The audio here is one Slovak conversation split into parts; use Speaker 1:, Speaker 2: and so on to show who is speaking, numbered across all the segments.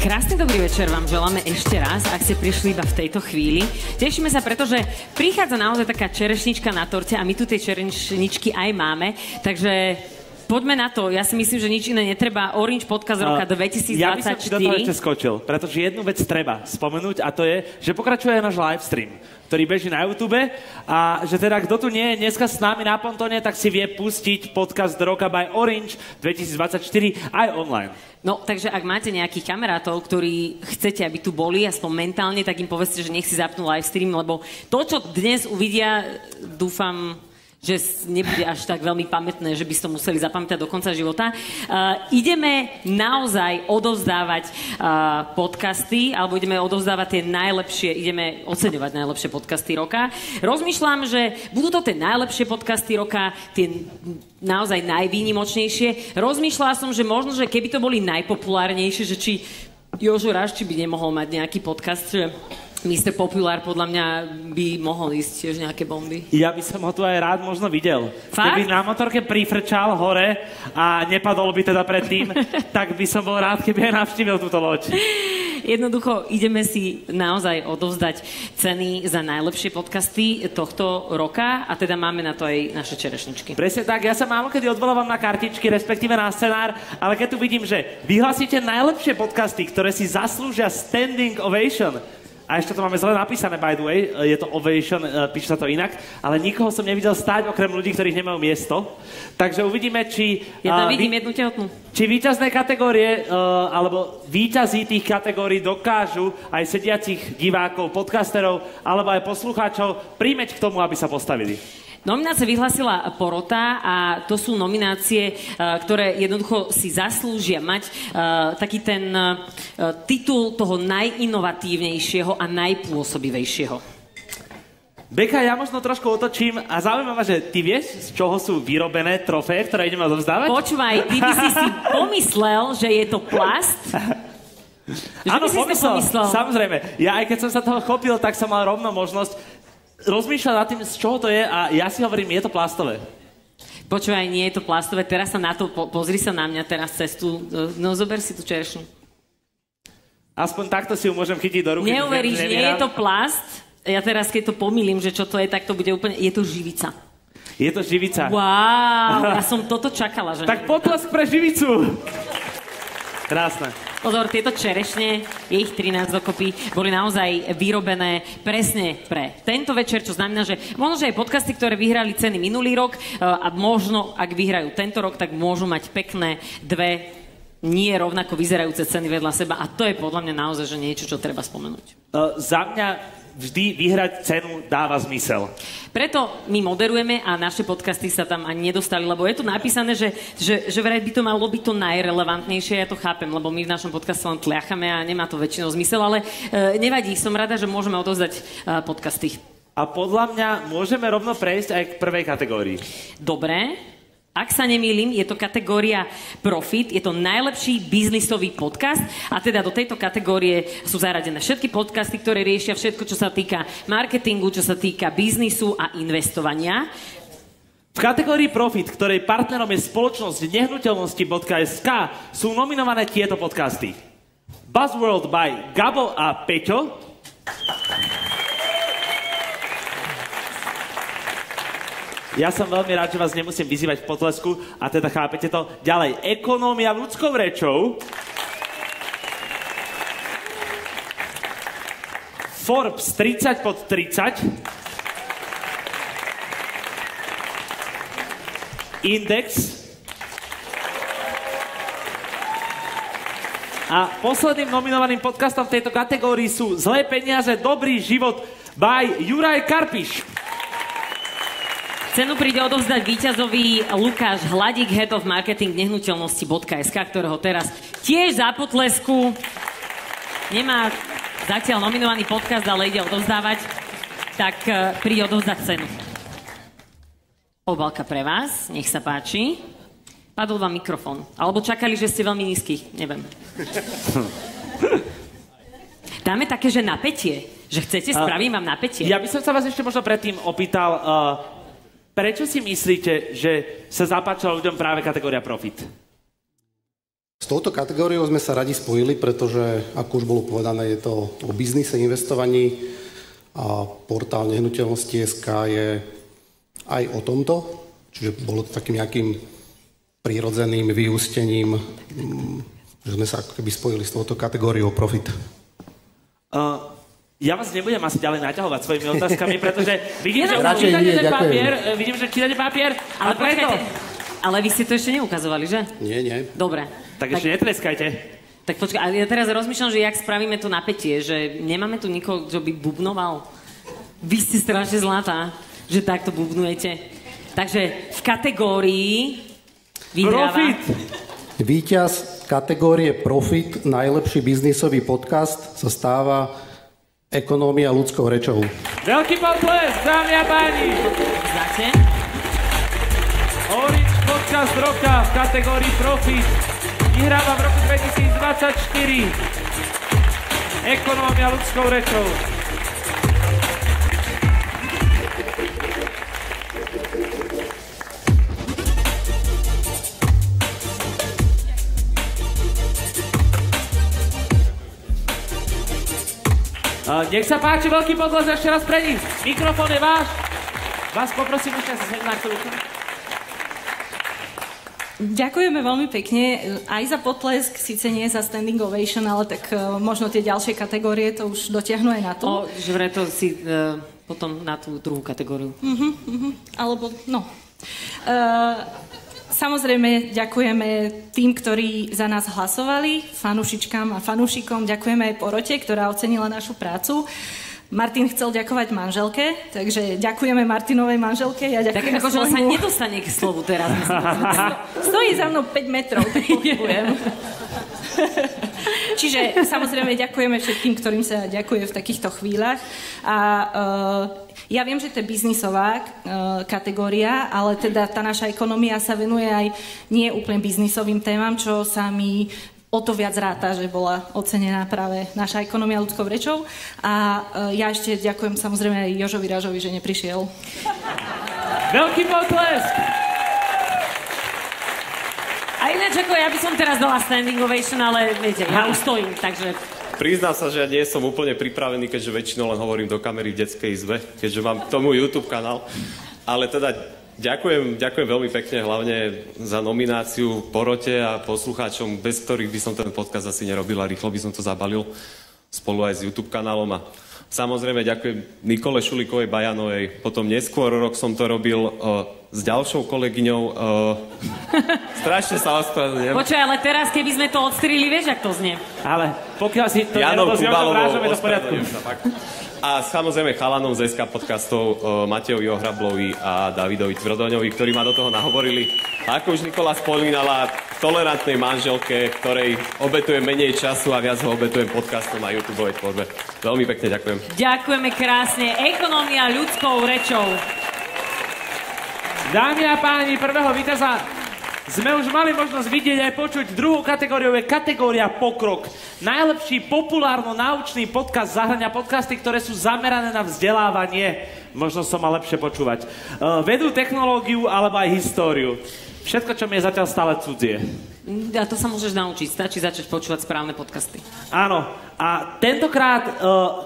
Speaker 1: Krásny dobrý večer vám želáme ešte raz, ak ste prišli iba v tejto chvíli. Tešíme sa, pretože prichádza naozaj taká čerešnička na torte a my tu tie čerešničky aj máme, takže poďme na to. Ja si myslím, že nič iné netreba. Orange Podcast roka 2024.
Speaker 2: Ja by som ti do toho ešte skočil, pretože jednu vec treba spomenúť a to je, že pokračuje náš live stream, ktorý beží na YouTube a že teda kto tu nie je dneska s nami na Pontone, tak si vie pustiť podcast roka by Orange 2024 aj online.
Speaker 1: No, takže ak máte nejakých kamarátov, ktorí chcete, aby tu boli, aspoň mentálne, tak im povedzte, že nech si zapnú live stream, lebo to, čo dnes uvidia, dúfam, že nebude až tak veľmi pamätné, že by ste to museli zapamätať do konca života. Ideme naozaj odovzdávať podcasty, alebo ideme odovzdávať tie najlepšie, ideme oceňovať najlepšie podcasty roka. Rozmýšľam, že budú to tie najlepšie podcasty roka, tie naozaj najvýnimočnejšie. Rozmýšľala som, že možno, že keby to boli najpopulárnejšie, že či Jožo Rašči by nemohol mať nejaký podcast, že Mr. Popular podľa mňa by mohol ísť tiež nejaké bomby.
Speaker 2: Ja by som ho tu aj rád možno videl.
Speaker 1: Fakt?
Speaker 2: Keby na motorke prifrčal hore a nepadol by teda predtým, tak by som bol rád, keby aj navštívil túto loď.
Speaker 1: Jednoducho ideme si naozaj odovzdať ceny za najlepšie podcasty tohto roka a teda máme na to aj naše čerešničky.
Speaker 2: Presne tak, ja sa málo kedy odvolávam na kartičky, respektíve na scenár, ale keď tu vidím, že vyhlasíte najlepšie podcasty, ktoré si zaslúžia standing ovation, a ešte to máme zle napísané, by the way, je to ovation, píše sa to inak, ale nikoho som nevidel stáť, okrem ľudí, ktorých nemajú miesto. Takže uvidíme, či...
Speaker 1: Ja tam vidím jednu tehotnú.
Speaker 2: Či víťazné kategórie, alebo víťazí tých kategórií dokážu aj sediacich divákov, podcasterov, alebo aj poslucháčov príjmeť k tomu, aby sa postavili.
Speaker 1: Nominácie vyhlásila porota a to sú nominácie, ktoré jednoducho si zaslúžia mať taký ten titul toho najinovatívnejšieho a najpôsobivejšieho.
Speaker 2: Beka, ja možno trošku otočím a zaujímavé, že ty vieš, z čoho sú vyrobené trofeje, ktoré ideme odovzdávať?
Speaker 1: Počúvaj, ty by si pomyslel, že je to plast?
Speaker 2: Áno, pomyslel, samozrejme. Ja aj keď som sa toho chopil, tak som mal rovno možnosť rozmýšľať nad tým, z čoho to je a ja si hovorím, je to plastové.
Speaker 1: Počúvaj, nie je to plastové, teraz sa na to, pozri sa na mňa teraz cestu, no zober si tú čerešňu.
Speaker 2: Aspoň takto si ju môžem chytiť do ruky.
Speaker 1: Neuveríš, nie je to plast, ja teraz keď to pomýlim, že čo to je, tak to bude úplne, je to živica.
Speaker 2: Je to živica.
Speaker 1: Wow, ja som toto čakala, že...
Speaker 2: Tak potlesk pre živicu. Krásne.
Speaker 1: Pozor, tieto čerešne, je ich 13 dokopy, boli naozaj vyrobené presne pre tento večer, čo znamená, že možno, že aj podcasty, ktoré vyhrali ceny minulý rok a možno, ak vyhrajú tento rok, tak môžu mať pekné dve nie rovnako vyzerajúce ceny vedľa seba a to je podľa mňa naozaj že niečo, čo treba spomenúť.
Speaker 2: Za mňa vždy vyhrať cenu dáva zmysel.
Speaker 1: Preto my moderujeme a naše podcasty sa tam ani nedostali, lebo je tu napísané, že vraj by to malo byť to najrelevantnejšie, ja to chápem, lebo my v našom podcaste len tliachame a nemá to väčšinou zmysel, ale nevadí, som rada, že môžeme odovzdať podcasty.
Speaker 2: A podľa mňa môžeme rovno prejsť aj k prvej kategórii.
Speaker 1: Dobre. Ak sa nemýlim, je to kategória Profit, je to najlepší biznisový podcast a teda do tejto kategórie sú zaradené všetky podcasty, ktoré riešia všetko, čo sa týka marketingu, čo sa týka biznisu a investovania.
Speaker 2: V kategórii Profit, ktorej partnerom je spoločnosť nehnuteľnosti.sk, sú nominované tieto podcasty. Buzzworld by Gabo a Peťo, ja som veľmi rád, že vás nemusím vyzývať v potlesku a teda chápete to. Ďalej, Ekonómia ľudskou rečou, Forbes 30 pod 30, Index a posledným nominovaným podcastom v tejto kategórii sú Zlé peniaze, dobrý život by Juraj Karpiš.
Speaker 1: Cenu príde odovzdať víťazovi Lukáš Hladík, Head of Marketing nehnuteľnosti.sk, ktorého teraz tiež za potlesku nemá zatiaľ nominovaný podcast, ale ide odovzdávať, tak príde odovzdať cenu. Obálka pre vás, nech sa páči. Padol vám mikrofón. Alebo čakali, že ste veľmi nízky, neviem. Dáme také, že napätie. Že chcete, spravím vám napätie.
Speaker 2: Ja by som sa vás ešte možno predtým opýtal... Prečo si myslíte, že sa zapáčila ľuďom práve kategória Profit?
Speaker 3: S touto kategóriou sme sa radi spojili, pretože, ako už bolo povedané, je to o biznise, investovaní a portál Nehnuteľnosti.sk je aj o tomto, čiže bolo to takým nejakým prírodzeným vyústením, že sme sa ako keby spojili s touto kategóriou profit.
Speaker 2: Ja vás nebudem asi ďalej naťahovať svojimi otázkami, pretože vidím, že čítate papier, ale preto...
Speaker 1: Ale vy ste to ešte neukazovali, že?
Speaker 3: Nie.
Speaker 1: Dobre.
Speaker 2: Tak ešte netleskajte.
Speaker 1: Tak počkaj, ale ja teraz rozmýšľam, že jak spravíme to napätie, že nemáme tu nikoho, čo by bubnoval. Vy ste strašne zlatá, že takto bubnujete. Takže v kategórii vyhráva...
Speaker 2: Profit!
Speaker 3: Víťaz kategórie Profit, najlepší biznisový podcast, sa stáva Ekonómia ľudskou rečou.
Speaker 2: Veľký potlesk, dámy a páni!
Speaker 1: Zdáte?
Speaker 2: Orange podcast roka v kategórii Profit vyhráva v roku 2024 Ekonómia ľudskou rečou. Nech sa páči, veľký potlesk ešte raz pre nich. Mikrofón je váš. Vás poprosím ešte sa sedieť na chvíľu.
Speaker 4: Ďakujeme veľmi pekne aj za potlesk, síce nie za standing ovation, ale tak možno tie ďalšie kategórie to už dotiahnu aj na to.
Speaker 1: Že vraj to si potom na tú druhú kategóriu.
Speaker 4: Alebo, no. Samozrejme, ďakujeme tým, ktorí za nás hlasovali, fanúšičkám a fanúšikom, ďakujeme aj porote, ktorá ocenila našu prácu. Martin chcel ďakovať manželke, takže ďakujeme Martinovej manželke. Ja ďakujem
Speaker 1: tak akože on sa nedostane k slovu teraz.
Speaker 4: Stojí za mnou 5 metrov, tak pochujem. Čiže samozrejme ďakujeme všetkým, ktorým sa ďakuje v takýchto chvíľach. A ja viem, že to je biznisová kategória, ale teda tá naša ekonomia sa venuje aj nie úplne biznisovým témam, čo sa mi o to viac ráta, že bola ocenená práve naša ekonomia ľudskou rečou. A ja ešte ďakujem samozrejme aj Jožovi Ražovi, že neprišiel.
Speaker 2: Veľký potlesk!
Speaker 1: A ináč ako ja by som teraz dala standing ovation, ale viete, ja už stojím, takže...
Speaker 5: Priznám sa, že ja nie som úplne pripravený, keďže väčšinou len hovorím do kamery v detskej izbe, keďže mám k tomu YouTube kanál. Ale teda ďakujem veľmi pekne, hlavne za nomináciu porote a poslucháčom, bez ktorých by som ten podcast asi nerobil a rýchlo by som to zabalil spolu aj s YouTube kanálom. A samozrejme ďakujem Nikole Šulikovej Bajanovej. Potom neskôr rok som to robil s ďalšou kolegyňou. Strašne sa ospravedlňujem.
Speaker 1: Počkaj, ale teraz, keby sme to odstrili, vieš, jak to znie?
Speaker 2: Ale pokiaľ si to nerobil s Jožom Rážom, je to v poriadku.
Speaker 5: A samozrejme chalanom z SK podcastov Matejovi Ohrablovi a Davidovi Tvrdoňovi, ktorí ma do toho nahovorili. A ako už Nikola spomínala, tolerantnej manželke, ktorej obetujem menej času a viac ho obetujem podcastom a YouTubeovej tvorbe. Veľmi pekne ďakujem.
Speaker 1: Ďakujeme krásne. Ekonómia ľudskou rečou.
Speaker 2: Dámy a páni, prvého víťaza sme už mali možnosť vidieť aj počuť. Druhou kategóriou je kategória Pokrok. Najlepší populárno-naučný podcast zahrania podcasty, ktoré sú zamerané na vzdelávanie. Možno som mal lepšie počúvať. Vedú technológiu alebo aj históriu. Všetko, čo mi je zatiaľ stále cudzie.
Speaker 1: A to sa môžeš naučiť. Stačí začať počúvať správne podcasty.
Speaker 2: Áno. A tentokrát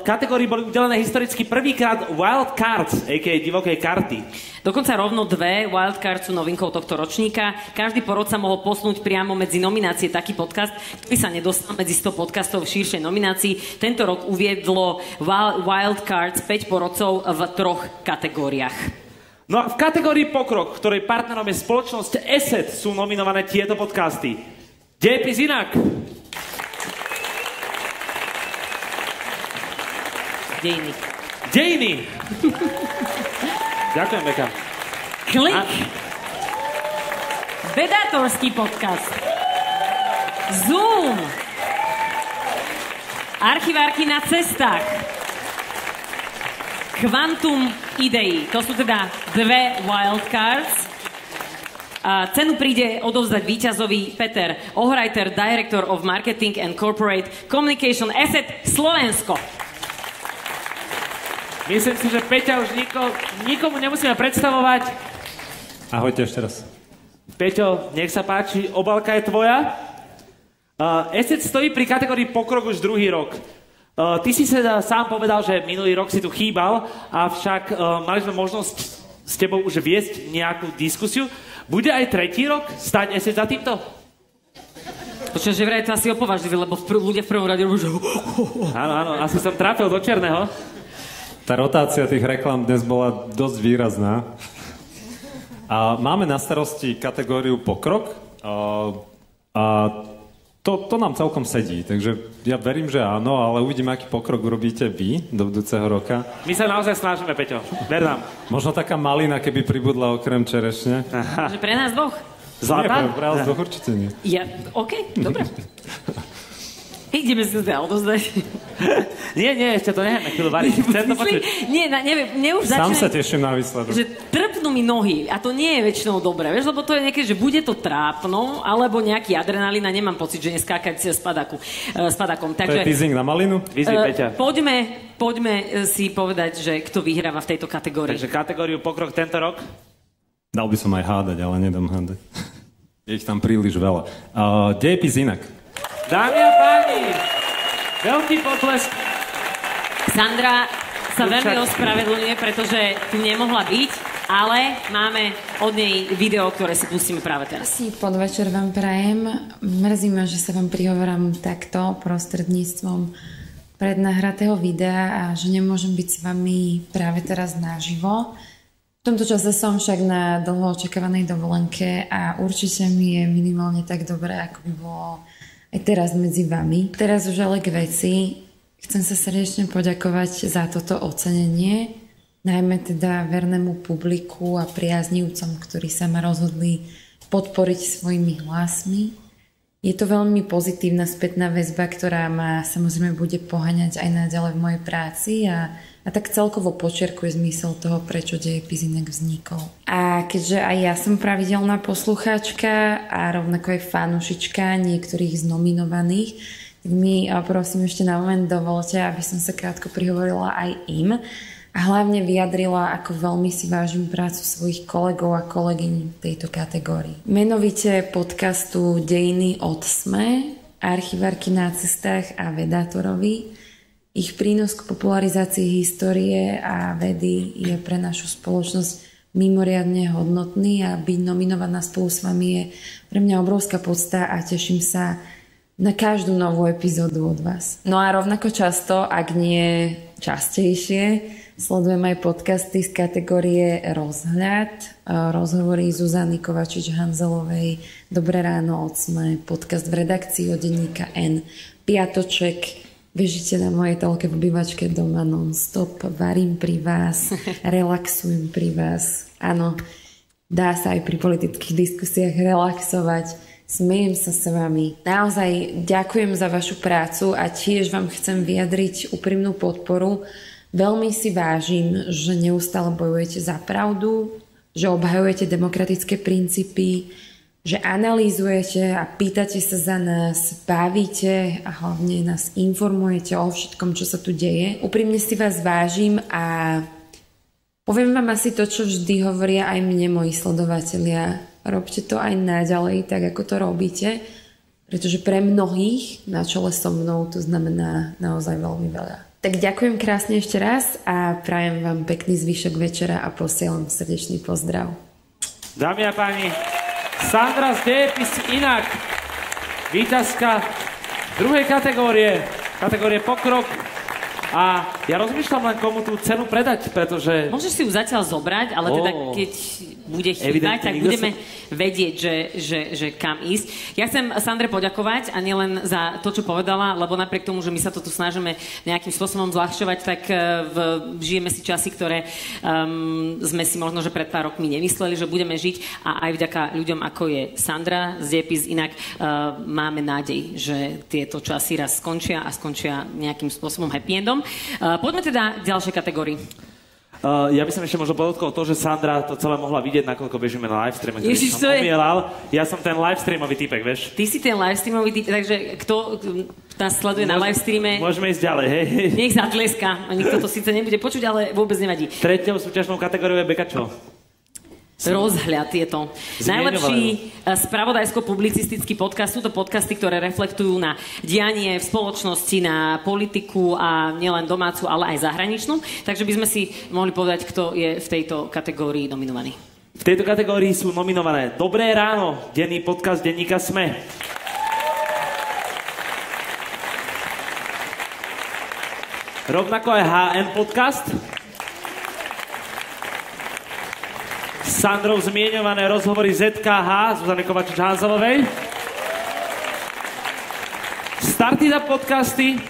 Speaker 2: kategórii boli udelené historicky prvýkrát Wild Cards, a.k.a. divoké karty.
Speaker 1: Dokonca rovno 2 Wild Cards sú novinkou tohto ročníka. Každý porod sa mohol posnúť priamo medzi nominácie taký podcast, ktorý sa nedostal medzi 100 podcastov v širšej nominácii. Tento rok uviedlo Wild Cards 5 porodcov v 3 kategóriách.
Speaker 2: No a v kategórii Pokrok, ktorej partnerom je spoločnosť ESET, sú nominované tieto podcasty. Dejepis inak. Dejiny. Ďakujem, Beka.
Speaker 1: Klik. Vedátorský podcast. Zoom. Archivárky na cestách. Kvantum ideí. To sú teda 2 wildcards. A cenu príde odovzdať víťazovi Peter Ohrajter, Director of Marketing and Corporate Communication ESET Slovensko.
Speaker 2: Myslím si, že Peťa už nikomu nemusíme predstavovať.
Speaker 6: Ahojte ešte raz.
Speaker 2: Peťo, nech sa páči, obálka je tvoja. ESET stojí pri kategórii pokrok už druhý rok. Ty si sa sám povedal, že minulý rok si tu chýbal, avšak mali sme možnosť s tebou už viesť nejakú diskusiu. Bude aj tretí rok stať ESET za týmto?
Speaker 1: Počuť, že vraj to asi opovažlivé, lebo ľudia v prvom rade robí, že...
Speaker 2: Áno, asi som trafil do černého.
Speaker 6: Tá rotácia tých reklám dnes bola dosť výrazná. A máme na starosti kategóriu pokrok a to nám celkom sedí, takže ja verím, že áno, ale uvidíme, aký pokrok urobíte vy do budúceho roka.
Speaker 2: My sa naozaj snažíme, Peťo. Ver nám.
Speaker 6: Možno taká malina, keby pribudla okrem čerešne.
Speaker 1: Že pre nás dvoch.
Speaker 2: Zlatá?
Speaker 6: Nie, pre vás dvoch určite nie.
Speaker 1: OK, dobre. Ideme si to odozdať.
Speaker 2: Nie, ešte to necháme chvíľu variť. Chcem to počuť.
Speaker 1: Nie, neviem, už
Speaker 6: Sám
Speaker 1: začínajú...
Speaker 6: sa teším na výsledok.
Speaker 1: Že trpnú mi nohy a to nie je väčšinou dobré, vieš, lebo to je niekedy, že bude to trápno, alebo nejaký adrenalín a nemám pocit, že neskákať s padákom.
Speaker 6: To je teasing na malinu?
Speaker 2: Vyzvi, Peťa.
Speaker 1: Poďme si povedať, že kto vyhráva v tejto kategórii.
Speaker 2: Takže kategóriu pokrok tento rok?
Speaker 6: Dal by som aj hádať, ale nedám hádať. Je ich tam príliš veľa. Dejepis inak.
Speaker 2: Dámy a páni, veľký potlesk.
Speaker 1: Sandra sa veľmi ospravedlňuje, pretože tu nemohla byť, ale máme od nej video, ktoré si pustíme práve teraz.
Speaker 7: Podvečer vám prajem. Mrzí ma, že sa vám prihovorám takto prostredníctvom prednahratého videa a že nemôžem byť s vami práve teraz naživo. V tomto čase som však na dlho očakávanej dovolenke a určite mi je minimálne tak dobré, ako by bolo aj teraz medzi vami. Teraz už ale k veci. Chcem sa srdečne poďakovať za toto ocenenie, najmä teda vernému publiku a priaznivcom, ktorí sa ma rozhodli podporiť svojimi hlasmi. Je to veľmi pozitívna spätná väzba, ktorá ma samozrejme bude poháňať aj naďalej v mojej práci a tak celkovo podčiarkuje zmysel toho, prečo Dejepis inak vznikol. A keďže aj ja som pravidelná poslucháčka a rovnako aj fanušička niektorých z nominovaných, tak mi prosím ešte na moment dovolte, aby som sa krátko prihovorila aj im a hlavne vyjadrila, ako veľmi si vážim prácu svojich kolegov a kolegyň v tejto kategórii. Menovite podcastu Dejiny od SME, archivárky na cestách a vedátorovi. Ich prínos k popularizácii histórie a vedy je pre našu spoločnosť mimoriadne hodnotný a byť nominovaná spolu s vami je pre mňa obrovská podsta a teším sa na každú novú epizódu od vás. No a rovnako často, ak nie častejšie, sledujem aj podcasty z kategórie Rozhľad, rozhovory Zuzany Kovačič-Hanzelovej, Dobré ráno od SME, podcast v redakcii od denníka N, Piatoček, bežíte na mojej telke v obývačke doma non-stop, varím pri vás, relaxujem pri vás. Áno, dá sa aj pri politických diskusiách relaxovať, smejem sa s vami. Naozaj ďakujem za vašu prácu a tiež vám chcem vyjadriť úprimnú podporu. Veľmi si vážim, že neustále bojujete za pravdu, že obhajujete demokratické princípy, že analýzujete a pýtate sa za nás, bavíte a hlavne nás informujete o všetkom, čo sa tu deje. Úprimne si vás vážim a poviem vám asi to, čo vždy hovoria aj mne moji sledovatelia. Robte to aj naďalej, tak ako to robíte, pretože pre mnohých na čele so mnou to znamená naozaj veľmi veľa. Tak ďakujem krásne ešte raz a prajem vám pekný zvyšok večera a posielam srdečný pozdrav.
Speaker 2: Dámy a páni, Sandra z Dejepis inak, víťazka druhej kategórie pokrok. A ja rozmýšľam len, komu tú cenu predať, pretože...
Speaker 1: Môžeš si ju zatiaľ zobrať, ale teda keď bude chýbať, tak budeme vedieť, že kam ísť. Ja chcem Sandre poďakovať a nielen za to, čo povedala, lebo napriek tomu, že my sa to tu snažíme nejakým spôsobom zľahčovať, tak žijeme si časy, ktoré sme si možno, že pred pár rokmi nemysleli, že budeme žiť a aj vďaka ľuďom, ako je Sandra z Dejepis inak, máme nádej, že tieto časy raz skončia a skončia nejakým spôsobom happy endom. Poďme teda k ďalšej kategórii.
Speaker 2: Ja by som ešte možno podotkol to, že Sandra to celé mohla vidieť, nakoľko bežíme na livestreame, ktorý
Speaker 1: Ježiš,
Speaker 2: som umielal. Ja som ten livestreamový typek, vieš?
Speaker 1: Ty si ten livestreamový typek, takže kto nás sleduje na livestreame...
Speaker 2: Môžeme ísť ďalej, hej.
Speaker 1: Nech sa tleská. Nikto to síce nebude počuť, ale vôbec nevadí.
Speaker 2: Treťou súťažnou kategóriou je Beka čo?
Speaker 1: Rozhľad je to. Najlepší spravodajsko-publicistický podcast. Sú to podcasty, ktoré reflektujú na dianie v spoločnosti, na politiku a nielen domácu, ale aj zahraničnú. Takže by sme si mohli povedať, kto je v tejto kategórii nominovaný.
Speaker 2: V tejto kategórii sú nominované Dobré ráno, denný podcast denníka SME. Rovnako aj HN podcast. Sandrou zmieňované rozhovory ZKH Zuzany Kovačič-Hanzelovej. Startida podcasty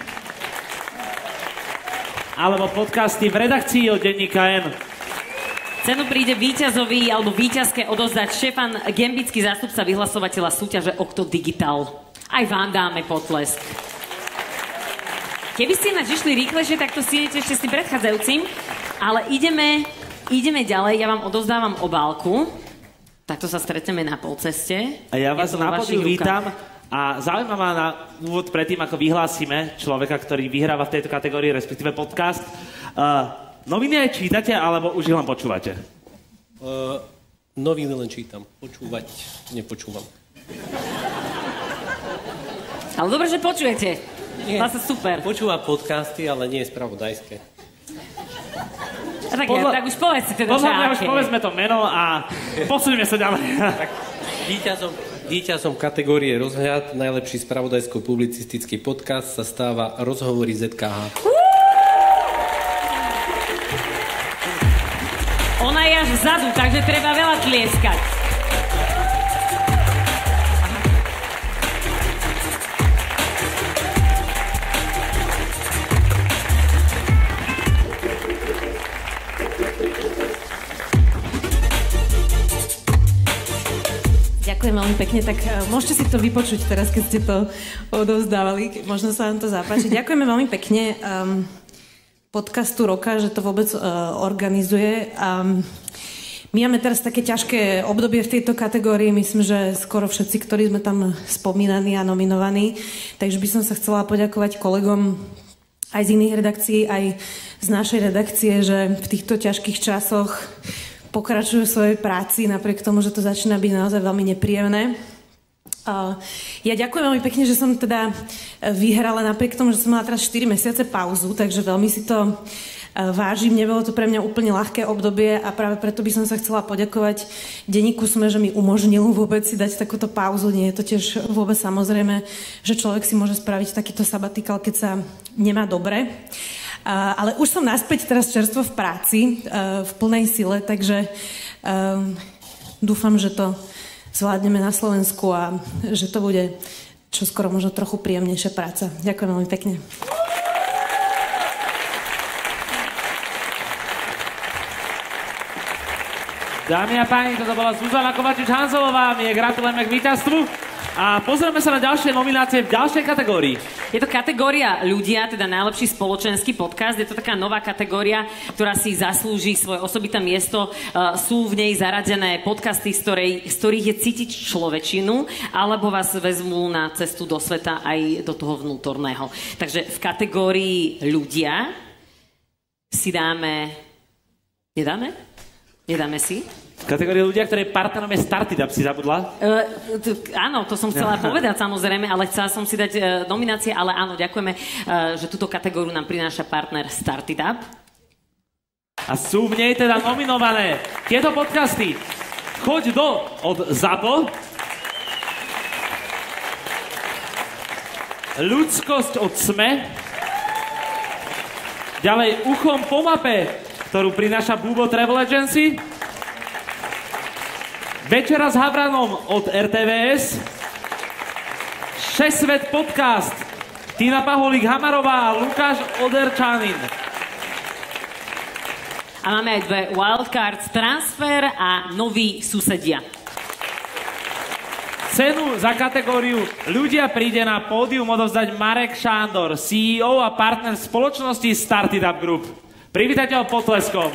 Speaker 2: alebo podcasty v redakcii od denníka N.
Speaker 1: Cenu príde víťazovi alebo víťazke odozdať Štefan Gembický, zástupca vyhlasovateľa súťaže Okto Digital. Aj vám dáme potlesk. Keby ste ináč išli rýchlejšie, tak to stihnete ešte s tým predchádzajúcim, ale ideme ďalej, ja vám odovzdávam obálku. Takto sa stretneme na polceste.
Speaker 2: A ja vás na pódiu vítam a zaujíma ma na úvod predtým, ako vyhlásime človeka, ktorý vyhráva v tejto kategórii, respektíve podcast. Noviny aj čítate, alebo už ich len počúvate?
Speaker 8: Noviny len čítam. Počúvať nepočúvam.
Speaker 1: Ale dobre, že počujete. Zase super.
Speaker 8: Počúva podcasty, ale nie je spravodajské.
Speaker 1: Tak už povedzte teda, že aké.
Speaker 2: Už povedzme to meno a posunieme sa ďalej.
Speaker 8: Víťazom kategórie Rozhľad, najlepší spravodajsko-publicistický podcast sa stáva Rozhovory ZKH.
Speaker 1: Ona je až vzadu, takže treba veľa tlieskať.
Speaker 4: Ďakujem veľmi pekne, tak môžete si to vypočuť teraz, keď ste to odovzdávali, možno sa vám to zapáči. Ďakujeme veľmi pekne podcastu roka, že to vôbec organizuje. My máme teraz také ťažké obdobie v tejto kategórii, myslím, že skoro všetci, ktorí sme tam spomínaní a nominovaní, takže by som sa chcela poďakovať kolegom aj z iných redakcií, aj z našej redakcie, že v týchto ťažkých časoch pokračujú v svojej práci, napriek tomu, že to začína byť naozaj veľmi nepríjemné. Ja ďakujem veľmi pekne, že som teda vyhrala, napriek tomu, že som mala teraz 4 mesiace pauzu, takže veľmi si to vážim. Nebolo to pre mňa úplne ľahké obdobie a práve preto by som sa chcela poďakovať denníku SME, že mi umožnil vôbec si dať takúto pauzu. Nie je to tiež vôbec samozrejme, že človek si môže spraviť takýto sabatikál, keď sa nemá dobre. Ale už som naspäť teraz čerstvo v práci, v plnej sile, takže dúfam, že to zvládneme na Slovensku a že to bude čoskoro možno trochu príjemnejšia práca. Ďakujem veľmi pekne.
Speaker 2: Dámy a páni, toto bola Zuzana Kovačič-Hanzelová, my jej gratulujeme k víťazstvu a pozrieme sa na ďalšie nominácie v ďalšej kategórii.
Speaker 1: Je to kategória ľudia, teda najlepší spoločenský podcast. Je to taká nová kategória, ktorá si zaslúži svoje osobité miesto. Sú v nej zaradené podcasty, z ktorých je cítiť človečinu, alebo vás vezmú na cestu do sveta aj do toho vnútorného. Takže v kategórii ľudia si dáme... Nedáme si?
Speaker 2: Kategória ľudia, ktoré partnerom je Startida, si zabudla?
Speaker 1: Áno, to som chcela povedať samozrejme, ale chcela som si dať nominácie, ale áno, ďakujeme, že túto kategóriu nám prináša partner Startida.
Speaker 2: A sú v nej teda nominované tieto podcasty Choď do od ZAPO, Ľudskosť od SME, ďalej Uchom po mape, ktorú prináša Bubo Travel Agency, Večera s Havranom od RTVS, Šesvet podcast, Tina Paholík-Hamarová a Lukáš Oderčanin.
Speaker 1: A máme aj dve Wildcards Transfer a Noví susedia.
Speaker 2: Cenu za kategóriu Ľudia príde na pódium odovzdať Marek Šándor, CEO a partner spoločnosti Startida Group. Privítajte ho potleskom.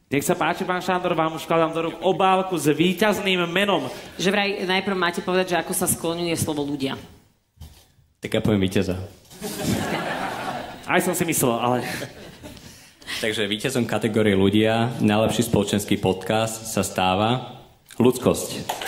Speaker 2: Nech sa páči, pán Šándor, vám už skladám do rúk obálku s víťazným menom.
Speaker 1: Že vraj najprv máte povedať, že ako sa skloňuje slovo ľudia.
Speaker 9: Tak ja poviem víťaza.
Speaker 2: Aj som si myslel, ale...
Speaker 9: Takže víťazom kategórie ľudia, najlepší spoločenský podcast sa stáva Ľudskosť.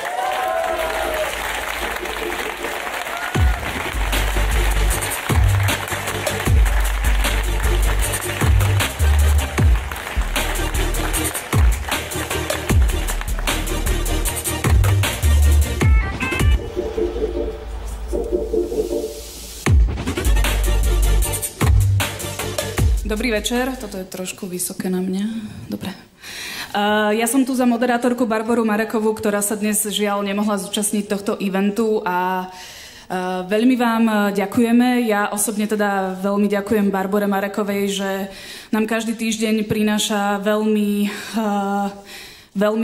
Speaker 10: Dobrý večer, toto je trošku vysoké na mňa. Dobre. Ja som tu za moderátorku Barboru Marekovú, ktorá sa dnes žiaľ nemohla zúčastniť tohto eventu a veľmi vám ďakujeme. Ja osobne teda veľmi ďakujem Barbore Marekovej, že nám každý týždeň prináša veľmi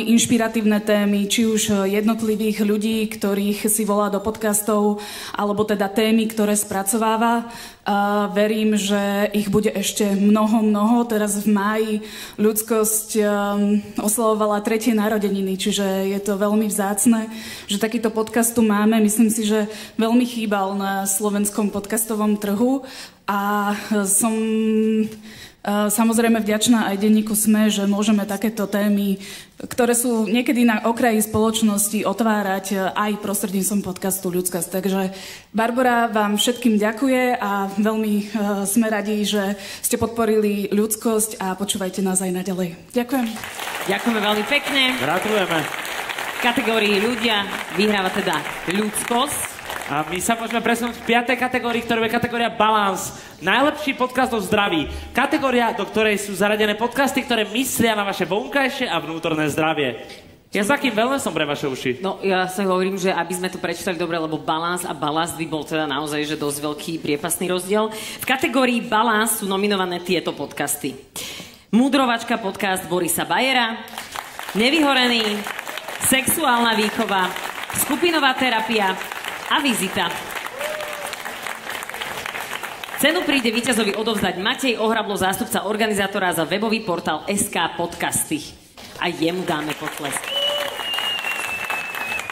Speaker 10: inšpiratívne témy, či už jednotlivých ľudí, ktorých si volá do podcastov, alebo teda témy, ktoré spracováva. Verím, že ich bude ešte mnoho. Teraz v máji Ľudskosť oslavovala 3. narodeniny, čiže je to veľmi vzácne, že takýto podcast tu máme. Myslím si, že veľmi chýbal na slovenskom podcastovom trhu a som samozrejme vďačná aj denníku SME, že môžeme takéto témy, ktoré sú niekedy na okraji spoločnosti, otvárať aj prostredníctvom podcastu Ľudskosť. Takže Barbora vám všetkým ďakuje a veľmi sme radi, že ste podporili Ľudskosť a počúvajte nás aj naďalej. Ďakujem.
Speaker 1: Ďakujeme veľmi pekne.
Speaker 2: Gratulujeme.
Speaker 1: V kategórii ľudia vyhráva teda Ľudskosť.
Speaker 2: A my sa môžeme presunúť v 5. kategórii, ktorá je kategória Balance. Najlepší podcast o zdraví. Kategória, do ktorej sú zaradené podcasty, ktoré myslia na vaše vonkajšie a vnútorné zdravie. Ja s akým wellnessom pre vaše uši?
Speaker 1: No, ja sa hovorím, že aby sme to prečítali dobre, lebo balans a balast by bol teda naozaj že dosť veľký priepasný rozdiel. V kategórii Balance sú nominované tieto podcasty. Múdrovačka podcast Borisa Bajera, Nevyhorený, Sexuálna výchova, Skupinová terapia a Vizita. Cenu príde víťazovi odovzdať Matej Ohrablo, zástupca organizátora za webový portál SK Podcasty. A jemu dáme potlesk.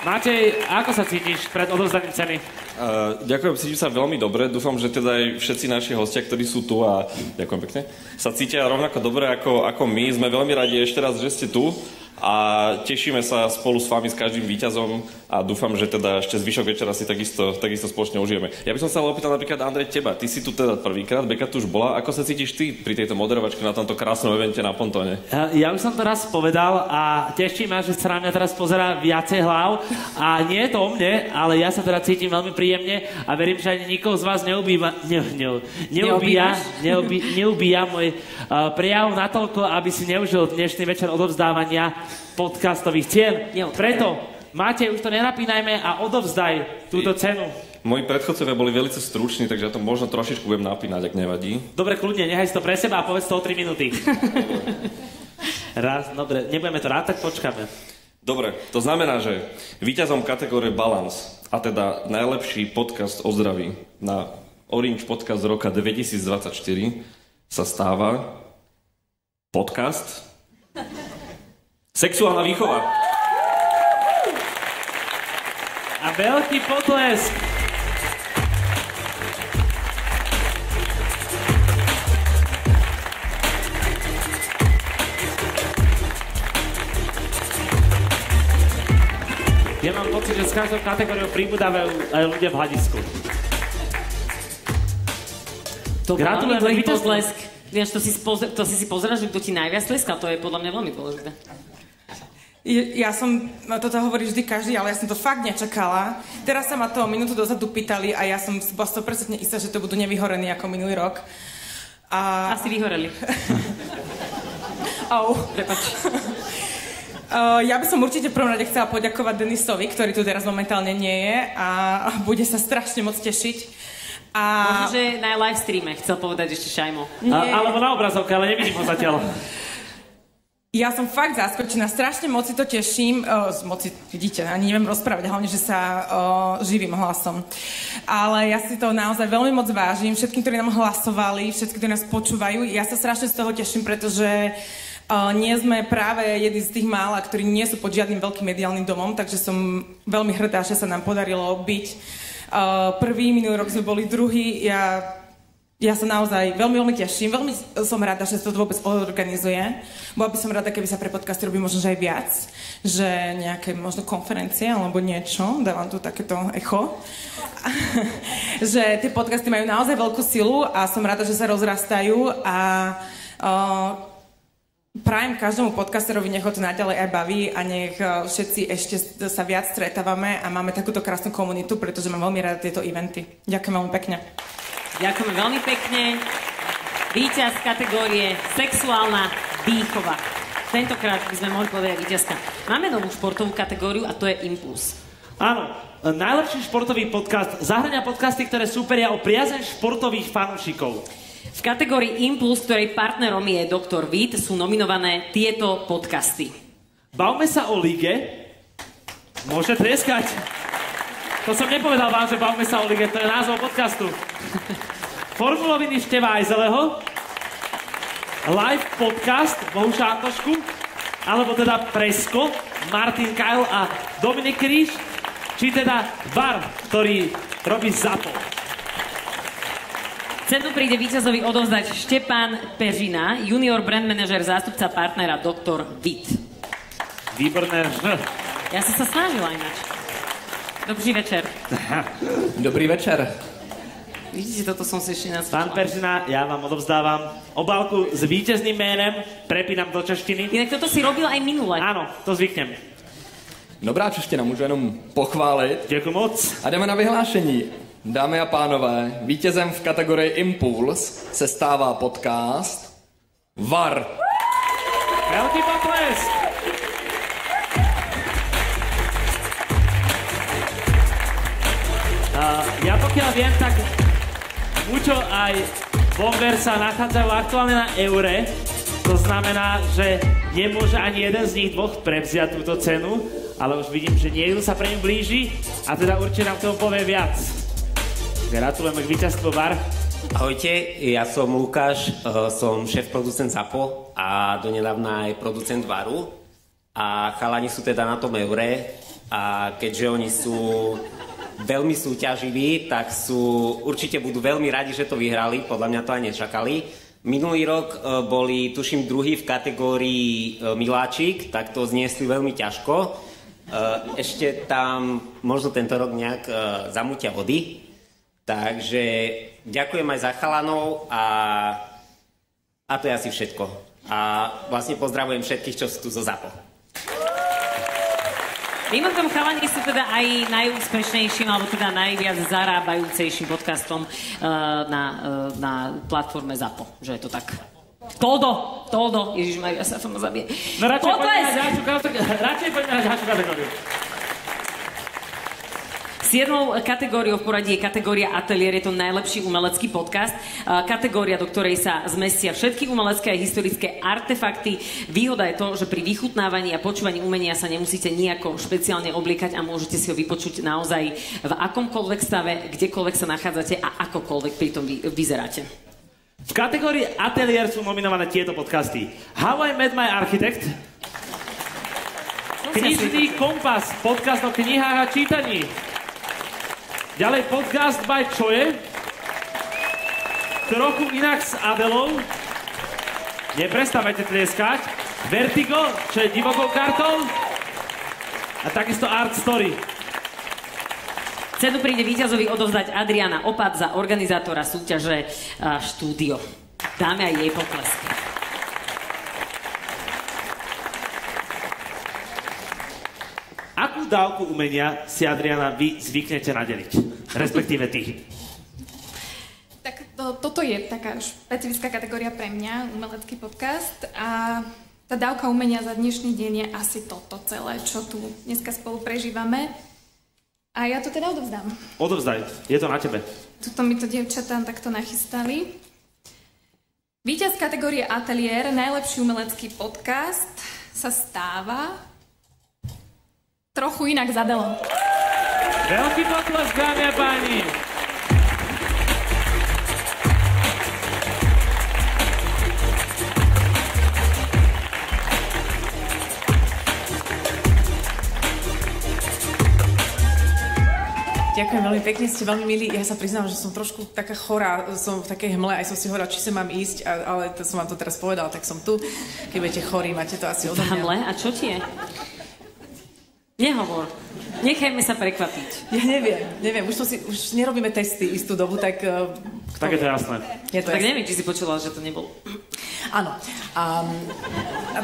Speaker 2: Matej, ako sa cítiš pred odovzdaním ceny?
Speaker 5: Ďakujem, cítim sa veľmi dobre. Dúfam, že teda aj všetci naši hostia, ktorí sú tu a ďakujem pekne, sa cítia rovnako dobre ako my. Sme veľmi radi ešte raz, že ste tu a tešíme sa spolu s vami, s každým víťazom a dúfam, že teda ešte zvyšok večera si takisto spoločne užijeme. Ja by som sa opýtal napríklad Andrej teba. Ty si tu teda prvýkrát, Beka tu už bola. Ako sa cítiš ty pri tejto moderovačke na tomto krásnom evente na Pontone?
Speaker 2: Ja už som to raz povedal a teší ma, že sa na mňa teraz pozerá viacej hlav a nie je to o mne, ale ja sa teda cítim veľmi príjemne a verím, že ani nikoho z vás neubíja môj prejav natoľko, aby si neužil dnešný večer odovzdávania podcastových cien. Preto, Matej, už to nenapínajme a odovzdaj túto cenu.
Speaker 5: Moji predchodcovia boli veľmi struční, takže ja to možno trošičku budem napínať, ak nevadí.
Speaker 2: Dobre, kľudne, nechaj si to pre seba a povedz to o 3 minúty. Raz, dobre, nebudeme to rátať, počkáme.
Speaker 5: Dobre, to znamená, že víťazom kategórie Balance, a teda najlepší podcast o zdraví na Orange Podcast roka 2024 sa stáva podcast Sexuálna výchova.
Speaker 2: A veľký potlesk. Ja mám pocit, že s každou kategóriou pribúdajú aj ľudia v hľadisku. Gratulujeme
Speaker 1: potlesk. Vieš, to si pozeráš, že kto ti najviac tleskal, to je podľa mňa veľmi dôležité.
Speaker 11: Ja som, toto hovorí vždy každý, ale ja som to fakt nečakala. Teraz sa ma to minútu dozadu pýtali a ja som bola 100% istá, že to budú nevyhorení ako minulý rok.
Speaker 1: Asi vyhoreli.
Speaker 11: Prepáč. Ja by som určite v prvom rade chcela poďakovať Denisovi, ktorý tu teraz momentálne nie je a bude sa strašne moc tešiť.
Speaker 1: Možno, že na live streame chcel povedať ešte Šajmo.
Speaker 2: Alebo na obrazovke, ale nevidím ho zatiaľ.
Speaker 11: Ja som fakt zaskočená, strašne moc si to teším. Vidíte, ani neviem rozprávať, hlavne, že sa živým hlasom. Ale ja si to naozaj veľmi moc vážim. Všetkým, ktorí nám hlasovali, všetkým, ktorí nás počúvajú. Ja sa strašne z toho teším, pretože nie sme práve jedni z tých mála, ktorí nie sú pod žiadnym veľkým mediálnym domom, takže som veľmi hrdá, že sa nám podarilo byť prvý, minulý rok sme boli druhý. Ja sa naozaj veľmi, veľmi teším. Veľmi som rada, že sa to vôbec organizuje. Bola by som rada, keby sa pre podcasty robí možno, že aj viac. Že nejaké možno konferencie alebo niečo. Dávam tu takéto echo. Že tie podcasty majú naozaj veľkú silu a som rada, že sa rozrastajú a prajem každému podcasterovi, nech ho to naďalej aj baví a nech všetci ešte sa viac stretávame a máme takúto krásnu komunitu, pretože mám veľmi rada tieto eventy. Ďakujem veľmi pekne.
Speaker 1: Ďakujeme veľmi pekne. Víťaz kategórie sexuálna výchova. Tentokrát by sme mohli povedať víťazka. Máme novú športovú kategóriu a to je Impuls.
Speaker 2: Áno, najlepší športový podcast zahŕňa podcasty, ktoré súperia o priazeň športových fanúšikov.
Speaker 1: V kategórii Impuls, ktorej partnerom je Dr. Vít, sú nominované tieto podcasty.
Speaker 2: Bavme sa o lige. Môže tlieskať. To som nepovedal vám, že bavme sa o lige, to je názov podcastu. Formuloviny Števa Ajzeleho, live podcast Bohuša Antošku, alebo teda Presko, Martin Kyle a Dominik Kríž, či teda VAR, ktorý robí ZAPO.
Speaker 1: Cenu príde víťazovi odovzdať Štepán Pežina, junior brand manažer, zástupca partnera Dr. Vít.
Speaker 2: Výborné.
Speaker 1: Ja som sa snažila ináč. Dobrý večer.
Speaker 9: Dobrý večer.
Speaker 1: Vidíte, toto som si ešte naskúšala.
Speaker 2: Pán Peržina, ja vám odovzdávam obálku s víťazným ménem, prepínam do češtiny.
Speaker 1: Inak toto si robil aj minule.
Speaker 2: Áno, to zvyknem.
Speaker 12: Dobrá čeština, můžu jenom pochválit.
Speaker 2: Děkuji moc.
Speaker 12: A jdeme na vyhlášení. Dámy a pánové, vítězem v kategorii Impuls se stává podcast VAR.
Speaker 2: Veľký potlesk. Ja pokiaľ viem, tak Mučo aj Bomber sa nachádzajú aktuálne na Eure. To znamená, že nemôže ani jeden z nich dvoch prevziať túto cenu, ale už vidím, že niekto sa pre ňu blíži a teda určite nám k tomu povie viac. Gratulujeme k víťazstvu VAR.
Speaker 13: Ahojte, ja som Lukáš, som šéf-producent ZAPO a donedávna aj producent VARu. A chalani sú teda na tom Eure a keďže oni sú veľmi súťaživí, tak určite budú veľmi radi, že to vyhrali, podľa mňa to aj nečakali. Minulý rok boli, tuším, druhý v kategórii Miláčik, tak to zniesli veľmi ťažko. Ešte tam možno tento rok nejak zamutia vody. Takže ďakujem aj za chalanov a to je asi všetko. A vlastne pozdravujem všetkých, čo sú tu zo ZAPO.
Speaker 1: Mimochodom, chalani sú teda aj najúspešnejším, alebo teda najviac zarábajúcejším podcastom na platforme ZAPO. Že je to tak. Todo, Ježišmaria, sa ma zabije.
Speaker 2: No radšej poďme na ďalšiu kategóriu.
Speaker 1: 7. kategóriou v poradí je kategória Atelier, je to najlepší umelecký podcast. Kategória, do ktorej sa zmestia všetky umelecké a historické artefakty. Výhoda je to, že pri vychutnávaní a počúvaní umenia sa nemusíte nejako špeciálne obliekať a môžete si ho vypočuť naozaj v akomkoľvek stave, kdekoľvek sa nachádzate a akokoľvek pri tom vyzeráte.
Speaker 2: V kategórii Atelier sú nominované tieto podcasty. How I Met My Architect, Knižný kompas, podcast o knihách a čítaní. Ďalej podcast by Čoje, Trochu inak s Adelou, neprestávajte tlieskať, Vertigo, čo je divokou kartou, a takisto Art Story.
Speaker 1: Cenu príde víťazovi odovzdať Adriana Opat za organizátora súťaže Štúdio. Dáme aj jej potlesky.
Speaker 2: Akú dávku umenia si, Adriana, vy zvyknete nadeliť? Respektíve ty.
Speaker 14: Tak toto je taká špecifická kategória pre mňa, umelecký podcast. A tá dávka umenia za dnešný deň je asi toto celé, čo tu dneska spolu prežívame. A ja to teda odovzdám.
Speaker 2: Odovzdaj, je to na tebe.
Speaker 14: Tuto mi to dievčatá takto nachystali. Víťaz kategórie Atelier, najlepší umelecký podcast, sa stáva Trochu inak s Adelou.
Speaker 2: Veľký potlesk, dámy a páni.
Speaker 11: Ďakujem veľmi pekne, ste veľmi milí. Ja sa priznám, že som trošku taká chorá, som v takej hmle, aj som si hovorila, či sa mám ísť, ale to som vám to teraz povedala, tak som tu. Keď budete chorí, máte to asi odo mňa.
Speaker 1: Hmle? A čo ti je? Nehovor. Nechajme sa prekvapiť.
Speaker 11: Ja neviem. Už nerobíme testy istú dobu, tak...
Speaker 2: Tak je to jasné.
Speaker 1: Tak neviem, či si počula, že to nebolo.
Speaker 11: Áno.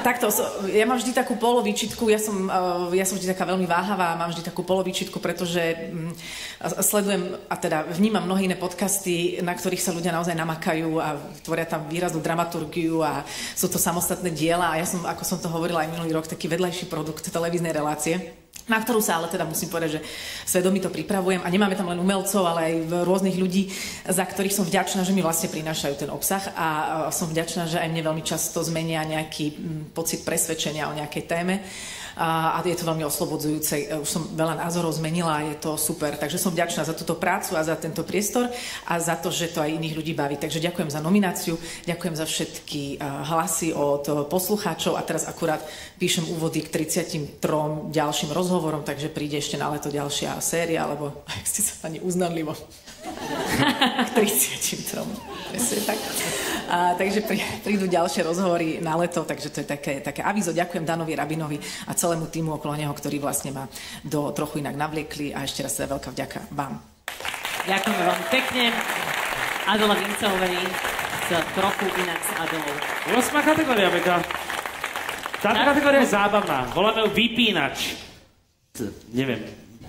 Speaker 11: Takto, ja mám vždy takú polovičitku, ja som vždy taká veľmi váhavá, mám vždy takú polovičitku, pretože sledujem a teda vnímam mnohé iné podcasty, na ktorých sa ľudia naozaj namakajú a tvoria tam výraznú dramaturgiu a sú to samostatné diela a ja som, ako som to hovorila aj minulý rok, taký vedľajší produkt televíznej relácie, na ktorú sa ale teda musím povedať, že svedomito pripravujem a nemáme tam len umelcov, ale aj rôznych ľudí, za ktorých som vďačná, že mi vlastne prinášajú ten obsah a som vďačná, že aj mne veľmi často zmenia nejaký pocit presvedčenia o nejakej téme a je to veľmi oslobodzujúce. Už som veľa názorov zmenila a je to super. Takže som vďačná za túto prácu a za tento priestor a za to, že to aj iných ľudí baví. Takže ďakujem za nomináciu, ďakujem za všetky hlasy od poslucháčov a teraz akurát píšem úvody k 33 ďalším rozhovorom, takže príde ešte na leto ďalšia séria, alebo ak ste sa pani uznanlivo k 33. Presne tak. Takže prídu ďalšie rozhovory na leto, takže to je také avízo. Ďakujem Danovi Rabinovi a celému týmu okolo neho, ktorí vlastne ma do trochu inak navliekli a ešte raz teda veľká vďaka vám.
Speaker 1: Ďakujem veľmi pekne. Adela Vincovej z Trochu inak s Adelou.
Speaker 2: 8. kategória, Beka. Táto kategória je zábavná. Voláme ju vypínač. Neviem,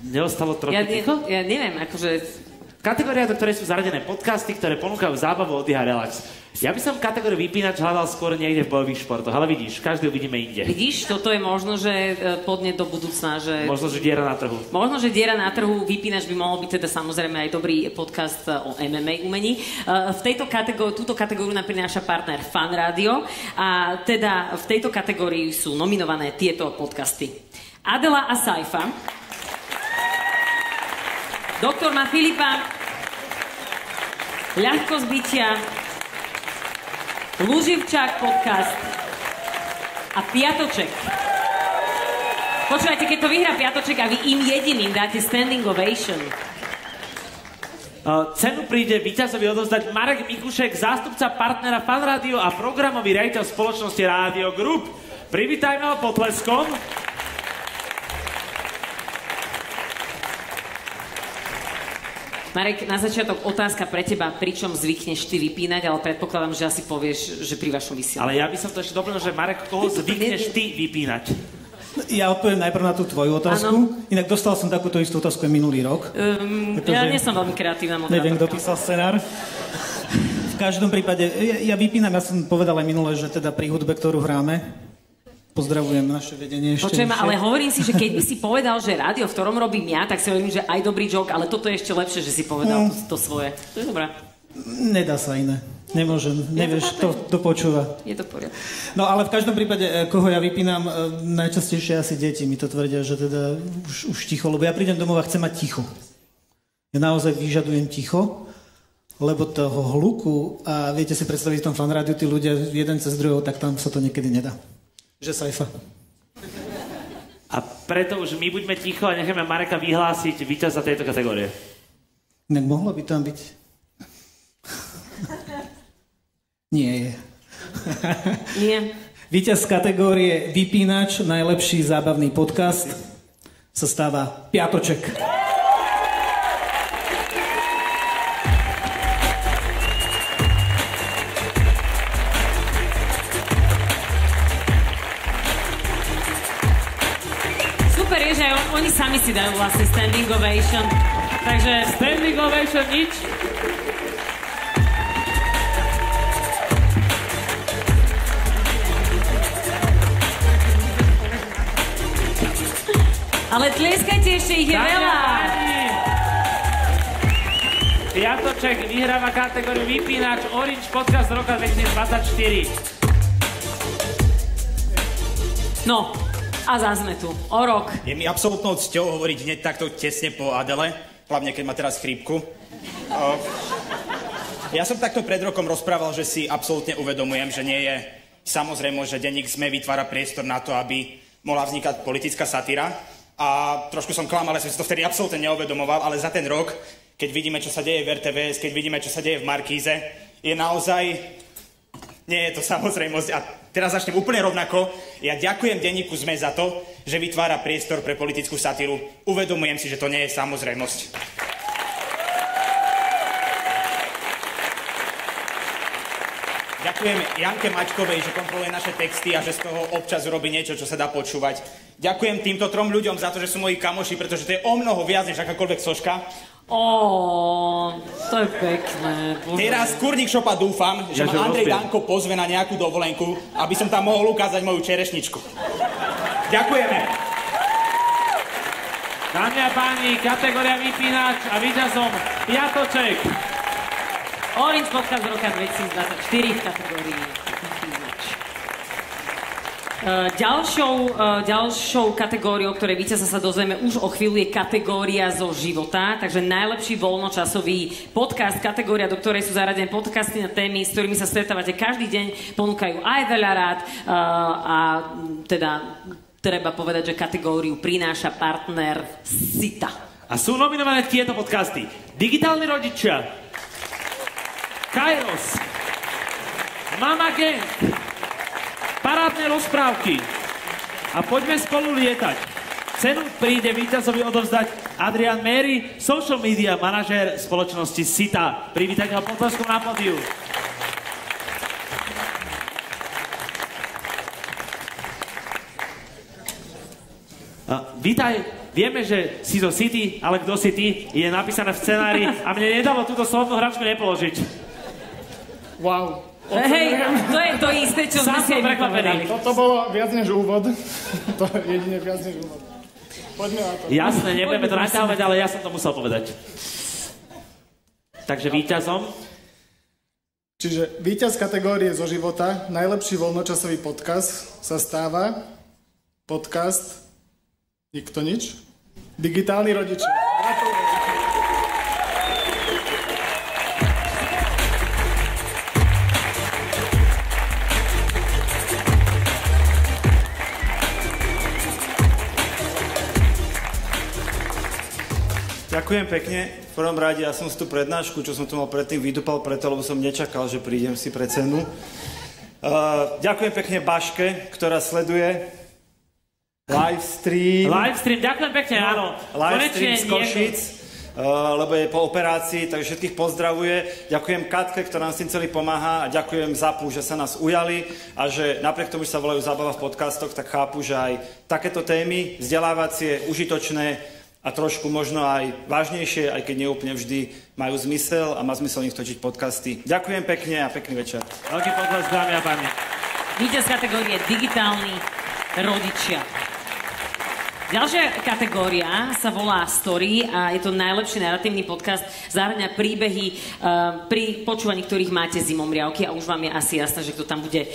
Speaker 2: neostalo trochu ticho?
Speaker 1: Ja neviem, akože...
Speaker 2: Kategória, do ktorej sú zaradené podcasty, ktoré ponúkajú zábavu, oddych a relax. Ja by som kategóriu vypínač hľadal skôr niekde v bojových športoch, ale vidíš, každý uvidíme inde.
Speaker 1: Vidíš, toto je možno, že podnet do budúcna, že...
Speaker 2: Možno, že diera na trhu.
Speaker 1: Možno, že diera na trhu, vypínač by mohol byť teda samozrejme aj dobrý podcast o MMA umení. V tejto túto kategóriu nám prináša partner Fan Radio a teda v tejto kategórii sú nominované tieto podcasty. Adela a Saifa, Doktor má Filipa, Ľahkosť bytia, Luživčák podcast a Piatoček. Počúvajte, keď to vyhrá Piatoček a vy im jediným dáte standing ovation.
Speaker 2: Cenu príde víťazovi odovzdať Marek Mikušek, zástupca partnera Fan Radio a programový riaditeľ spoločnosti Radio Group. Privítajme ho potleskom.
Speaker 1: Marek, na začiatok otázka pre teba, pričom zvykneš ty vypínať, ale predpokladám, že asi povieš, že pri vašom vysielaní.
Speaker 2: Ale ja by som to ešte doplnil, že Marek, koho zvykneš ty vypínať?
Speaker 15: Ja odpoviem najprv na tú tvoju otázku. Ano. Inak dostal som takúto istú otázku aj minulý rok.
Speaker 1: Ja nie som veľmi kreatívna moderátorka.
Speaker 15: Neviem, kto písal scenár. V každom prípade, ja vypínam, ja som povedal aj minule, že teda pri hudbe, ktorú hráme, pozdravujem naše vedenie ešte.
Speaker 1: Počujem, ale hovorím si, že keď by si povedal, že rádio, v ktorom robím ja, tak si hovorím, že aj dobrý joke, ale toto je ešte lepšie, že si povedal to svoje. To je dobré.
Speaker 15: Nedá sa iné. Nemôžem. Nevieš, to počúva.
Speaker 1: Je to v poriadku.
Speaker 15: No ale v každom prípade, koho ja vypínam, najčastejšie asi deti mi to tvrdia, že teda už ticho, lebo ja prídem domov a chcem mať ticho. Ja naozaj vyžadujem ticho, lebo toho hluku, a viete si predstaviť v tom Fan rádiu, tí ľudia jeden cez druhého, tak tam sa to niekedy nedá. Že Saifa.
Speaker 2: A preto už my buďme ticho a necháme Mareka vyhlásiť víťaza tejto kategórie.
Speaker 15: Nek mohlo by tam byť? Nie je.
Speaker 1: Nie.
Speaker 15: Víťaz z kategórie Vypínač, najlepší zábavný podcast, sa stáva Piatoček.
Speaker 1: Oni sami si dajú vlastne standing ovation. Takže
Speaker 2: standing ovation nič.
Speaker 1: Ale tlieskajte, ešte ich je veľa.
Speaker 2: Piatoček vyhráva kategóriu Vypínač Orange Podcast roka 2024.
Speaker 1: No. A zás sme tu. O rok.
Speaker 16: Je mi absolútnou cťou hovoriť hneď takto tesne po Adele, hlavne keď má teraz chrípku. Ja som takto pred rokom rozprával, že si absolútne uvedomujem, že nie je samozrejme, že denník SME vytvára priestor na to, aby mohla vznikať politická satíra, a trošku som klamal, ale som si to vtedy absolútne neuvedomoval, ale za ten rok, keď vidíme, čo sa deje v RTVS, keď vidíme, čo sa deje v Markíze, je naozaj... Nie je to samozrejmosť. A teraz začnem úplne rovnako. Ja ďakujem denníku SME za to, že vytvára priestor pre politickú satíru. Uvedomujem si, že to nie je samozrejmosť. Ďakujem Janke Mačkovej, že kontroluje naše texty a že z toho občas robí niečo, čo sa dá počúvať. Ďakujem týmto 3 ľuďom za to, že sú moji kamoši, pretože to je o mnoho viac než akákoľvek soška.
Speaker 1: To je pekné. Bože.
Speaker 16: Teraz Kurník Šopa dúfam, že ma Andrej Danko pozve na nejakú dovolenku, aby som tam mohol ukázať moju čerešničku. Ďakujeme.
Speaker 2: Dámy a páni, kategória vypínač a víťazom Piatoček.
Speaker 1: Orange Podcast roka 2024 v kategórii vypínač. Ďalšou kategóriou, ktorej víťaza sa dozvieme už o chvíľu, je kategória zo života. Takže najlepší voľnočasový podcast, kategória, do ktorej sú zaradené podcasty na témy, s ktorými sa stretávate každý deň, ponúkajú aj veľa rád a teda treba povedať, že kategóriu prináša partner Sita.
Speaker 2: A sú nominované tieto podcasty: Digitálni rodičia, Kairos, Mama Gang, Parádne rozprávky a Poďme spolu lietať. Cenu príde víťazovi odovzdať Adrian Mary, social media manažér spoločnosti Sita. Privítajte ho potleskom na pódiu. Vítaj, vieme, že si zo City, ale kto si ty, je napísané v scenári a mne nedalo túto slovnú hračku nepoložiť.
Speaker 17: Wow.
Speaker 1: Hej, to je to isté, čo sme si aj vypovedali.
Speaker 17: Toto bolo viac než úvod. To je jedine viac než úvod. Poďme na to.
Speaker 2: Jasné, nebudeme to naťahovať, ale ja som to musel povedať. Takže víťazom?
Speaker 17: Čiže víťaz kategórie zo života, najlepší voľnočasový podcast, sa stáva podcast Nikto nič? Digitálni rodičia.
Speaker 18: Ďakujem pekne. V prvom rade ja som si tú prednášku, čo som tu mal predtým, vydúpal preto, lebo som nečakal, že prídem si pre cenu. Ďakujem pekne Baške, ktorá sleduje livestream.
Speaker 2: Livestream, ďakujem pekne, áno.
Speaker 18: Livestream z Košic, lebo je po operácii, takže všetkých pozdravuje. Ďakujem Katke, ktorá nám s tým celý pomáha, a ďakujem Zapu, že sa nás ujali a že napriek tomu, že sa volajú Zábava v podcastoch, tak chápu, že aj takéto témy vzdelávacie, užitočné a trošku možno aj vážnejšie, aj keď neúplne vždy majú zmysel a má zmysel nich točiť podcasty. Ďakujem pekne a pekný večer.
Speaker 2: Veľký potlesk, dámy a páni.
Speaker 1: Víťaz kategórie Digitálni rodičia. Ďalšia kategória sa volá Story a je to najlepší narratívny podcast. Zahŕňa príbehy, pri počúvaní ktorých máte zimomriavky a už vám je asi jasné, že kto tam bude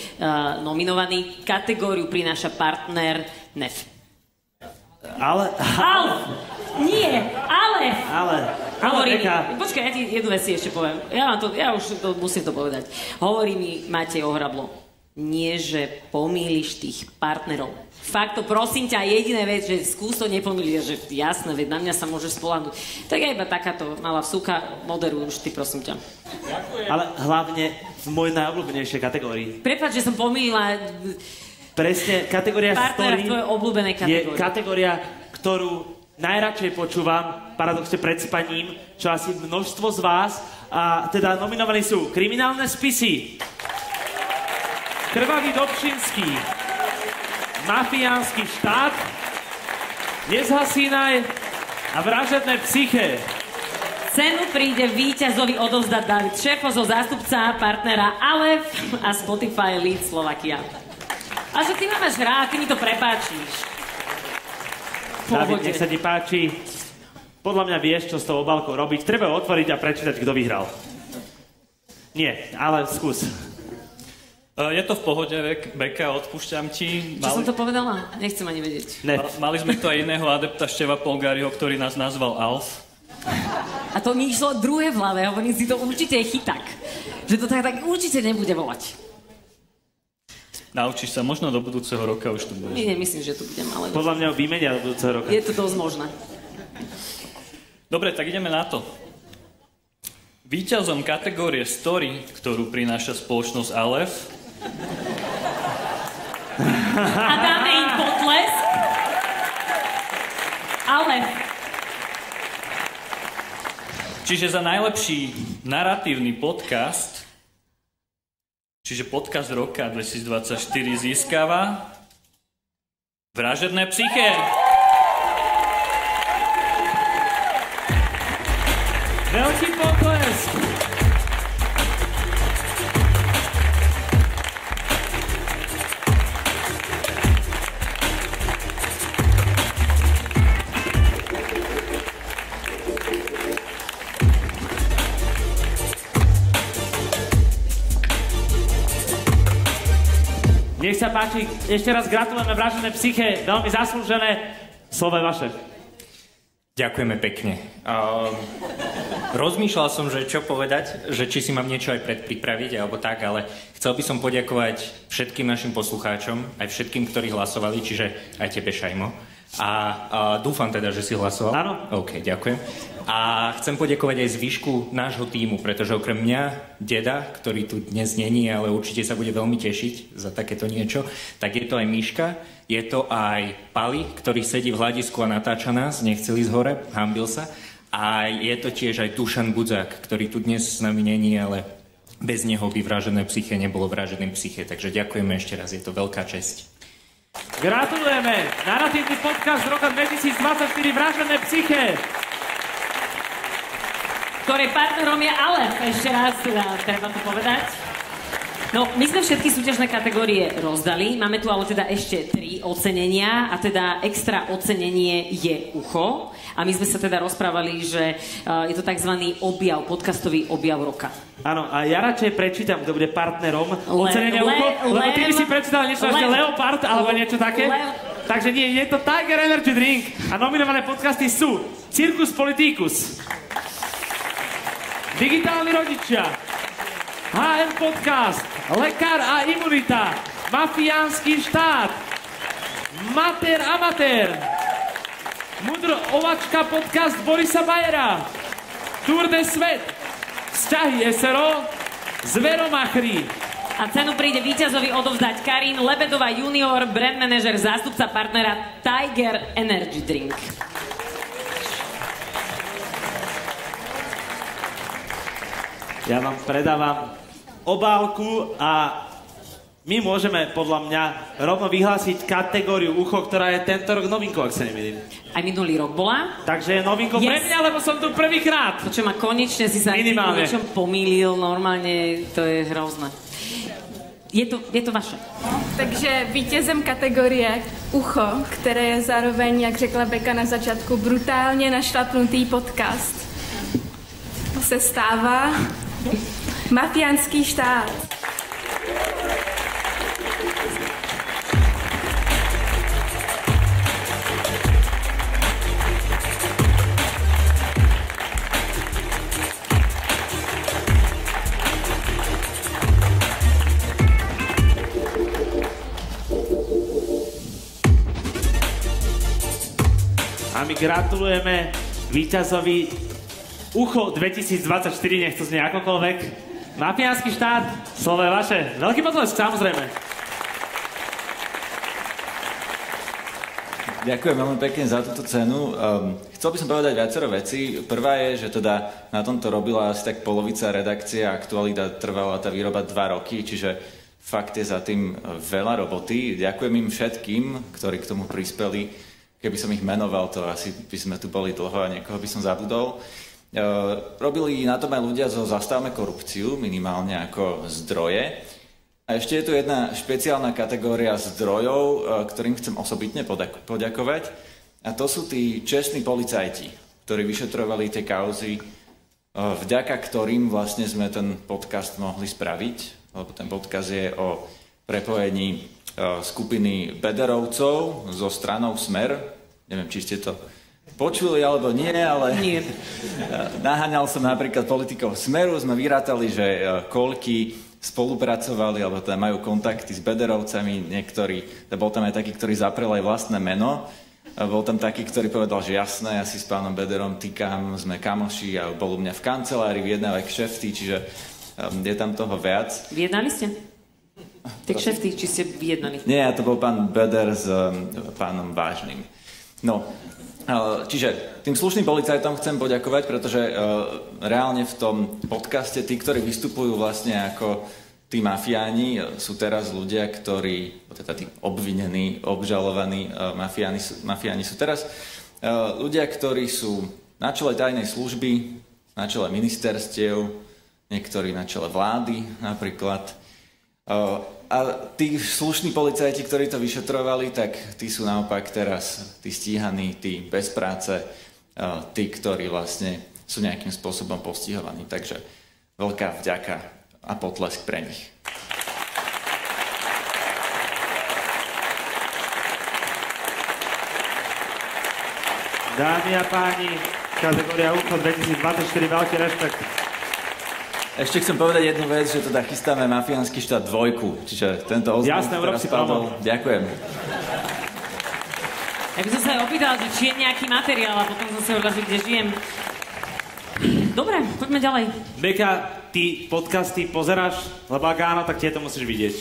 Speaker 1: nominovaný. Kategóriu prináša partner NEF. Alf! Nie, ale. Hovorí mi, počkaj, ja ti jednu vec si ešte poviem. Ja už to musím to povedať. Hovorí mi Matej Ohrablo, nie, že pomýliš tých partnerov. Fakt to, prosím ťa, jediná vec, že skús to nepomýliť, že jasné, veď na mňa sa môžeš spoľahnúť. Tak ja iba takáto malá vsúka, moderuj už ty, prosím ťa.
Speaker 2: Ďakujem. Ale hlavne v mojej najobľúbenejšej kategórii.
Speaker 1: Prepáč, že som pomýlila.
Speaker 2: Presne, kategória Story
Speaker 1: je
Speaker 2: kategória, ktorú najradšej počúvam, paradoxne pred spaním, čo asi množstvo z vás. A teda nominovaní sú Kriminálne spisy, Krvavý Dobšinský, Mafiánsky štát, Nezhasínaj a Vražedné psyché.
Speaker 1: Cenu príde víťazovi odovzdať David Šefo zo zástupca partnera Alef a Spotify Lead Slovakia. A že ty ma máš rád, ty mi to prepáčíš.
Speaker 2: David, nech sa ti páči. Podľa mňa vieš, čo s tou obálkou robiť. Treba ho otvoriť a prečítať, kto vyhral. Nie, ale skús.
Speaker 19: Je to v pohode, Beka, odpúšťam ti.
Speaker 1: Čo som to povedala? Nechcem ani vedieť.
Speaker 19: Mali sme tu aj iného adepta Števa Polgáriho, ktorý nás nazval Alf.
Speaker 1: A to mi išlo druhé v hlave, hovorím si, to určite je chyták. Že to tak určite nebude volať.
Speaker 19: Naučíš sa, možno do budúceho roka už tu budeš.
Speaker 1: Nemyslím, že tu budem, ale...
Speaker 2: Podľa mňa ho vymenia do budúceho roka.
Speaker 1: Je to dosť možné.
Speaker 19: Dobre, tak ideme na to. Víťazom kategórie Story, ktorú prináša spoločnosť Aleph.
Speaker 1: A dáme im potlesk. Aleph.
Speaker 19: Čiže za najlepší naratívny podcast, čiže podcast roka 2024 získava Vražedné psyché.
Speaker 2: Veľký potlesk. Nech sa páči, ešte raz gratulujeme Vražedné psyché, veľmi zaslúžené. Slovo je vaše.
Speaker 20: Ďakujeme pekne. Rozmýšľal som, že čo povedať, že či si mám niečo aj predpripraviť, alebo tak, ale chcel by som poďakovať všetkým našim poslucháčom, aj všetkým, ktorí hlasovali, čiže aj tebe, Šajmo. A dúfam teda, že si hlasoval.
Speaker 2: Áno.
Speaker 20: OK, ďakujem. A chcem poďakovať aj zvyšku nášho tímu, pretože okrem mňa, deda, ktorý tu dnes není, ale určite sa bude veľmi tešiť za takéto niečo, tak je to aj Miška, je to aj Pali, ktorý sedí v hľadisku a natáča nás, nechcel ísť hore, hanbil sa. A je to tiež aj Dušan Budzák, ktorý tu dnes s nami není, ale bez neho by Vražedné psyché nebolo Vražedným psyché. Takže ďakujeme ešte raz, je to veľká česť.
Speaker 2: Gratulujeme! Naratívny podcast roka 2024 Vražedné psyché.
Speaker 1: Ktorej partnerom je Aleph, ešte raz treba to povedať. No, my sme všetky súťažné kategórie rozdali, máme tu ale teda ešte 3 ocenenia a teda extra ocenenie je ucho. A my sme sa teda rozprávali, že je to tzv. Objav, podcastový objav roka.
Speaker 2: Áno, a ja radšej prečítam, kto bude partnerom ocenenia ucho, lebo ty by si prečítal niečo ešte Leopard alebo niečo také. Takže nie, je to Tiger Energy Drink a nominované podcasty sú Circus Politicus, Digitálni rodičia, HM Podcast, Lekár a imunita, Mafiánsky štát, Mater Amatér, Mudro Ovačka podcast Borisa Bajera, Tour de Svet, Vzťahy SRO, Zveromachry.
Speaker 1: A cenu príde víťazovi odovzdať Karin Lebedová junior, brand manažer, zástupca partnera Tiger Energy Drink.
Speaker 2: Ja vám predávam obálku a my môžeme, podľa mňa, rovno vyhlásiť kategóriu ucho, ktorá je tento rok novinkou, ak sa nemýlim.
Speaker 1: Aj minulý rok bola.
Speaker 2: Takže je novinkou pre mňa, lebo som tu prvýkrát.
Speaker 1: Počujem, a konečne si sa niečom pomýlil, normálne to je hrozné. Je to vaše.
Speaker 14: Takže vítězem kategorie ucho, které je zároveň, jak řekla Beka na začátku, brutálně našlapnutý podcast, se stává Mafiánský štát.
Speaker 2: A my gratulujeme víťazovi Ucho 2024, nech to znie akokoľvek. Mafiánsky štát, slovo je vaše. Veľký potlesk, samozrejme.
Speaker 21: Ďakujem veľmi pekne za túto cenu. Chcel by som povedať viacero vecí. Prvá je, že teda na tomto robila asi tak polovica redakcie a aktualita trvala tá výroba 2 roky, čiže fakt je za tým veľa roboty. Ďakujem im všetkým, ktorí k tomu prispeli. Keby som ich menoval, to asi by sme tu boli dlho a niekoho by som zabudol. Robili na tom aj ľudia zo Zastavme korupciu, minimálne ako zdroje. A ešte je tu jedna špeciálna kategória zdrojov, ktorým chcem osobitne poďakovať. A to sú tí čestní policajti, ktorí vyšetrovali tie kauzy, vďaka ktorým vlastne sme ten podcast mohli spraviť. Lebo ten podcast je o prepojení skupiny Bederovcov so stranou Smer. Neviem, či ste to počuli alebo nie, ale naháňal som napríklad politikov Smeru, sme vyrátali, že koľky spolupracovali, alebo teda majú kontakty s bederovcami, niektorí, bol tam aj taký, ktorý zaprel aj vlastné meno, a bol tam taký, ktorý povedal, že jasné, ja si s pánom Bederom týkam, sme kamoši a bol u mňa v kancelárii, vyjednávať kšefty, čiže je tam toho viac.
Speaker 1: Vyjednali ste? Tie kšefty, či ste vyjednali?
Speaker 21: Nie, to bol pán Beder s pánom Vážnym. No, čiže tým slušným policajtom chcem poďakovať, pretože reálne v tom podcaste tí, ktorí vystupujú vlastne ako tí mafiáni, sú teraz ľudia, ktorí, teda tí obvinení, obžalovaní mafiáni sú teraz ľudia, ktorí sú na čele tajnej služby, na čele ministerstiev, niektorí na čele vlády napríklad. A tí slušní policajti, ktorí to vyšetrovali, tak tí sú naopak teraz tí stíhaní, tí bez práce, tí, ktorí vlastne sú nejakým spôsobom postihovaní. Takže veľká vďaka a potlesk pre nich.
Speaker 2: Dámy a páni, kategória UCO 2024, veľký rešpekt.
Speaker 21: Ešte chcem povedať jednu vec, že teda chystáme Mafiánsky štát 2, čiže tento oznam,
Speaker 2: jasné, urob si
Speaker 21: spadol. Ďakujem.
Speaker 1: Ja by som sa aj opýtal, že či je nejaký materiál a potom som sa odrazil, kde žijem. Dobre, poďme ďalej.
Speaker 2: Beka, ty podcasty pozeráš? Lebo ak áno, tak tieto musíš vidieť.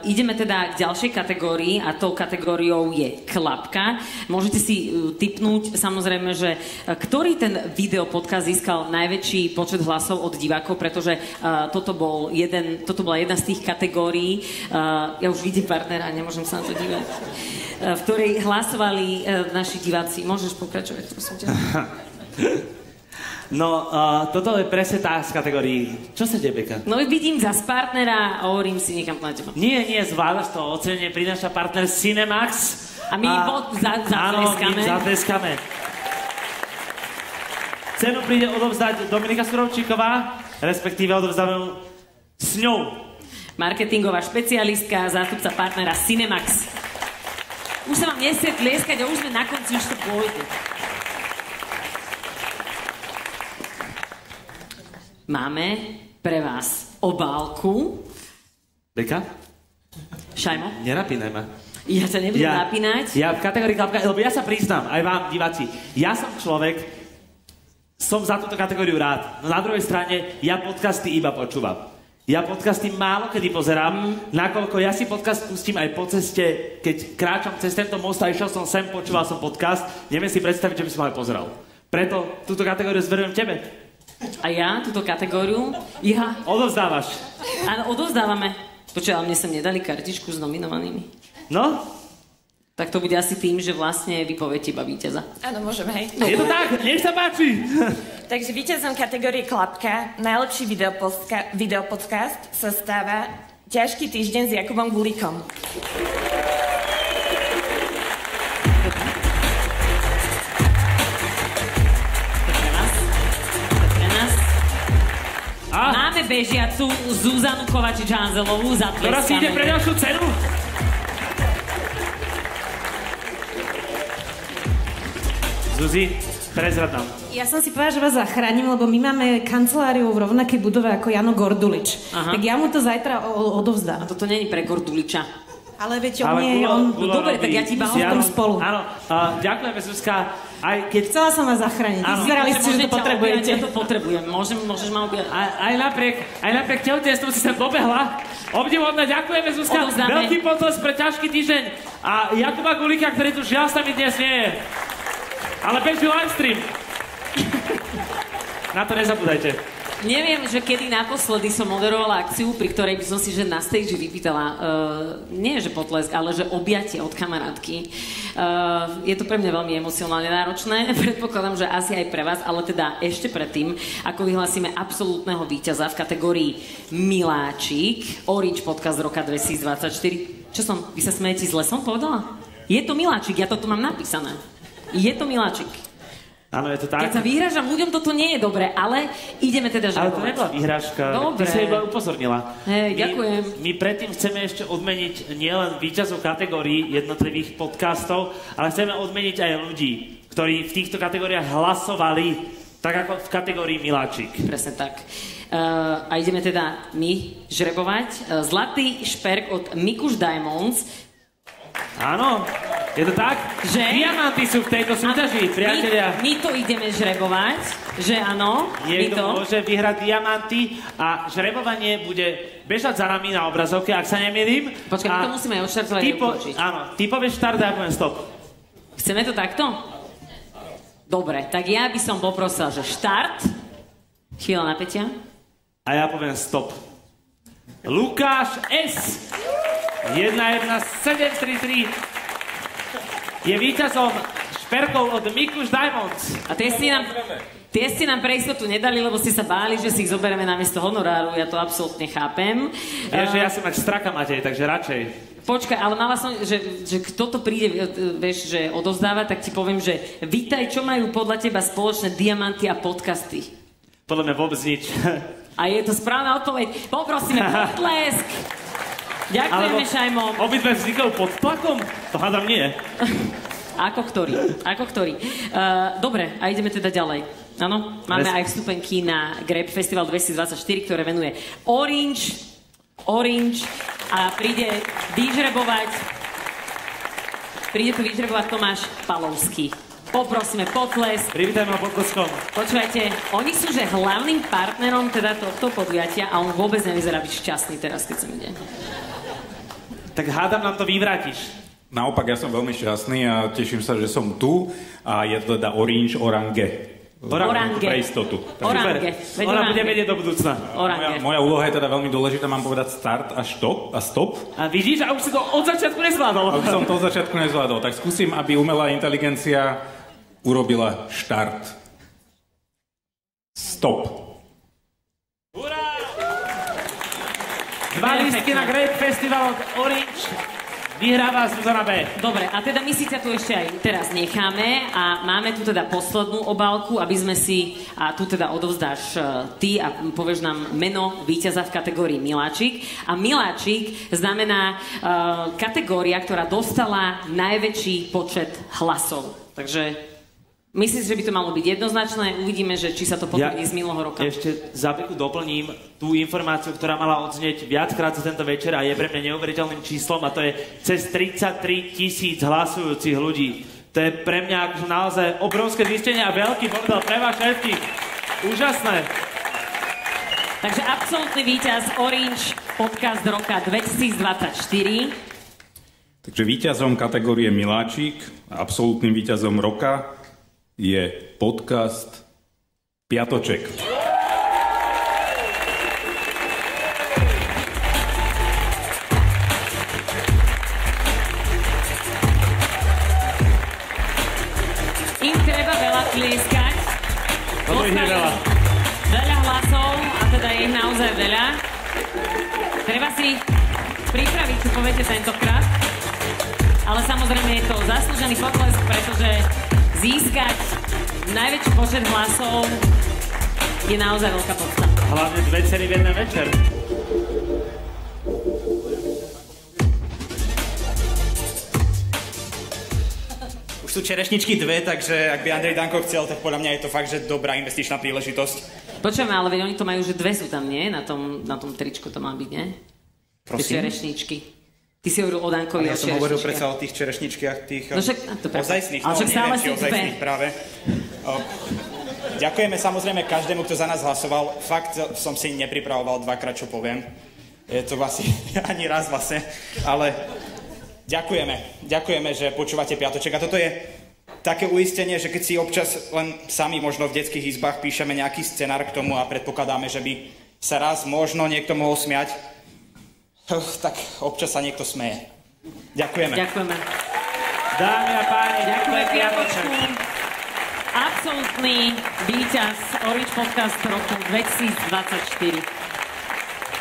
Speaker 1: Ideme teda k ďalšej kategórii a tou kategóriou je klapka. Môžete si tipnúť samozrejme, že ktorý ten videopodcast získal najväčší počet hlasov od divákov, pretože toto bola jedna z tých kategórií. Ja už vidím partnera, nemôžem sa na to dívať. V ktorej hlasovali naši diváci. Môžeš pokračovať, prosím ťa.
Speaker 2: No, toto je presne tá z kategórií. Čo sa deje, Beka?
Speaker 1: No, vidím zas partnera a hovorím si niekam na teba.
Speaker 2: Nie, zvládaš to. Ocenenie prináša partner Cinemax.
Speaker 1: A my
Speaker 2: Áno, my zatleskame. Cenu príde odovzdať Dominika Surovčíková, respektíve odovzdáme s ňou.
Speaker 1: Marketingová špecialistka, zástupca partnera Cinemax. Už sa vám nechce tlieskať a už sme na konci, už to pôjde. Máme pre vás obálku.
Speaker 2: Beka?
Speaker 1: Šajmo?
Speaker 2: Nenapínaj ma.
Speaker 1: Ja sa nebudem napínať.
Speaker 2: Ja v kategórii klapka, lebo ja sa priznám, aj vám, diváci, ja som človek, som za túto kategóriu rád. No na druhej strane, ja podcasty iba počúvam. Ja podcasty málo kedy pozerám, nakoľko ja si podcast pustím aj po ceste, keď kráčam cez tento most a išiel som sem, počúval som podcast, neviem si predstaviť, že by som aj pozeral. Preto túto kategóriu zverujem tebe.
Speaker 1: A ja túto kategóriu...
Speaker 2: Odovzdávaš.
Speaker 1: Áno, odovzdávame. Počuj, ale mne sem nedali kartičku s nominovanými.
Speaker 2: No?
Speaker 1: Tak to bude asi tým, že vlastne vypoviete iba víťaza.
Speaker 3: Áno, môžem, hej.
Speaker 2: Je to tak, nech sa páči.
Speaker 3: Takže víťazom kategórie Klapka, najlepší videopodcast sa stáva Ťažký týždeň s Jakubom Gulíkom.
Speaker 1: Máme bežiacu Zuzanu Kovačič-Hanzelovú za tleskami.
Speaker 2: Ktorá si ide pre ďalšiu cenu? Zuzi, prezrad nám.
Speaker 4: Ja som si povedala, že vás zachránim, lebo my máme kanceláriu v rovnakej budove ako Jano Gordulič. Aha. Tak ja mu to zajtra odovzdám.
Speaker 1: A toto není pre Gorduliča.
Speaker 4: Ale veď on nie je on.
Speaker 1: Dobre, tak ja ti iba hovorím spolu.
Speaker 2: Áno, ďakujeme, Zuzka. Aj keď...
Speaker 4: Chcela som vás zachrániť. Vyzerali ste, že to potrebujete.
Speaker 1: Ja to potrebujem. Môžeš ma objať.
Speaker 2: Aj napriek tehotenstvu si sa dobehla. Obdivodne, ďakujeme, Zuzka.
Speaker 1: Odovzdáme.
Speaker 2: Veľký potles pre ťažký týždeň. A Jakuba Gulíka, ktorý tu žiaľ sa mi dnes nie je. Ale beží livestream. Na to nezabúdajte.
Speaker 1: Neviem, že kedy naposledy som moderovala akciu, pri ktorej by som si že na stage vypýtala, nie že potlesk, ale že objatie od kamarátky. Je to pre mňa veľmi emocionálne náročné, predpokladám, že asi aj pre vás, ale teda ešte predtým, ako vyhlásime absolútneho víťaza v kategórii Miláčik, Orange Podcast roka 2024. Čo som, vy sa smejete, zle som povedala? Je to Miláčik, ja to tu mám napísané. Je to Miláčik.
Speaker 2: Áno, je to tak.
Speaker 1: Keď sa vyhrážam ľuďom, toto nie je dobre, ale ideme teda žrebovať.
Speaker 2: Ale to nebola vyhrážka.
Speaker 1: Dobre.
Speaker 2: Ty sa iba upozornila.
Speaker 1: Hej, ďakujem.
Speaker 2: My predtým chceme ešte odmeniť nielen víťazov kategórií jednotlivých podcastov, ale chceme odmeniť aj ľudí, ktorí v týchto kategóriách hlasovali tak ako v kategórii Miláčik.
Speaker 1: Presne tak. A ideme teda my žrebovať. Zlatý šperk od Mikuš Diamonds.
Speaker 2: Áno, je to tak?
Speaker 1: Že?
Speaker 2: Diamanty sú v tejto súťaži, priatelia.
Speaker 1: My to ideme žrebovať, že áno?
Speaker 2: Niekto môže vyhrať diamanty a žrebovanie bude bežať za nami na obrazovke, ak sa nemýlim.
Speaker 1: Počkaj, my to musíme odštartovať a ukončiť.
Speaker 2: Áno, ty povieš štart a ja poviem stop.
Speaker 1: Chceme to takto? Dobre, tak ja by som poprosila, že štart. Chvíľa napätia.
Speaker 2: A ja poviem stop. Lukáš S. 11733 je víťazom šperkov od Mikuš Diamonds.
Speaker 1: A tie ste nám pre istotu nedali, lebo ste sa báli, že si ich zoberieme namiesto honoráru. Ja to absolútne chápem.
Speaker 2: Vieš, že ja si mať straka, Matej, takže radšej.
Speaker 1: Počkaj, ale mala som, že kto to príde, vieš, že odovzdáva, tak ti poviem, že vítaj, čo majú podľa teba spoločné diamanty a podcasty?
Speaker 2: Podľa mňa vôbec nič.
Speaker 1: A je to správna odpoveď. Poprosíme potlesk. Ďakujeme, Šajmo.
Speaker 2: Obidve vznikajú pod tlakom? To hádam nie.
Speaker 1: Ako ktorý. Dobre, a ideme teda ďalej. Áno, máme aj vstupenky na Grape Festival 2024, ktoré venuje Orange a príde tu vyžrebovať Tomáš Palovský. Poprosíme potles.
Speaker 2: Privítajme ho potleskom.
Speaker 1: Počúvajte, oni sú že hlavným partnerom teda tohto podujatia a on vôbec nevyzerá byť šťastný teraz, keď sem ide.
Speaker 2: Tak hádam, nám to vyvrátiš.
Speaker 6: Naopak, ja som veľmi šťastný a teším sa, že som tu a je to teda Orange. Pre istotu.
Speaker 1: Orange.
Speaker 2: Ona bude vedieť do budúcna.
Speaker 6: Moja úloha je teda veľmi dôležitá, mám povedať start a stop.
Speaker 2: A vidíš, a už si to od začiatku nezvládol.
Speaker 6: Už som to od začiatku nezvládol. Tak skúsim, aby umelá inteligencia urobila štart. Stop.
Speaker 2: Dva lístky na Grape Festival od Orange. Vyhráva Zuzana B.
Speaker 1: Dobre, a teda my si ťa tu ešte aj teraz necháme a máme tu teda poslednú obálku, aby sme si, a tu teda odovzdáš ty a povieš nám meno víťaza v kategórii Miláčik. A Miláčik znamená kategória, ktorá dostala najväčší počet hlasov. Takže myslím, že by to malo byť jednoznačné. Uvidíme, že či sa to potvrdí z minulého roka.
Speaker 2: Ešte za Beku doplním tú informáciu, ktorá mala odznieť viackrát za tento večer a je pre mňa neuveriteľným číslom a to je cez 33 000 hlasujúcich ľudí. To je pre mňa akože naozaj obrovské zistenie a veľký bordel pre vás všetkých. Úžasné.
Speaker 1: Takže absolútny víťaz Orange podcast roka 2024.
Speaker 6: Takže víťazom kategórie Miláčik a absolútnym víťazom roka je podcast Piatoček.
Speaker 1: Im treba veľa tlieskať.
Speaker 2: Toto ich je veľa.
Speaker 1: Veľa hlasov a teda je ich naozaj veľa. Treba si pripraviť, čo poviete tentokrát. Ale samozrejme je to zaslúžený potlesk, pretože získať najväčší počet hlasov je naozaj veľká podsta.
Speaker 2: Hlavne 2 ceny v jeden večer.
Speaker 16: Už sú čerešničky 2, takže ak by Andrej Danko chcel, tak podľa mňa je to fakt, že dobrá investičná príležitosť.
Speaker 1: Počujeme, ale veď oni to majú, že 2 sú tam, nie? Na tom tričku to má byť, nie? Prosím? Tie čerešničky. Ty si hovoril o Dankovi,
Speaker 16: ja som hovoril predsa o tých čerešničkách, tých ozajstných,
Speaker 1: ale však stále
Speaker 16: či ozajstných práve. Ďakujeme samozrejme každému, kto za nás hlasoval. Fakt som si nepripravoval dvakrát, čo poviem. Je to asi ani raz vlastne, ale ďakujeme, že počúvate Piatoček. A toto je také uistenie, že keď si občas len sami možno v detských izbách píšeme nejaký scenár k tomu a predpokladáme, že by sa raz možno niekto mohol smiať, tak občas sa niekto smeje. Ďakujeme.
Speaker 2: Dámy a páni,
Speaker 1: ďakujem Piatočku. Absolutný víťaz Orange Podcast roku 2024.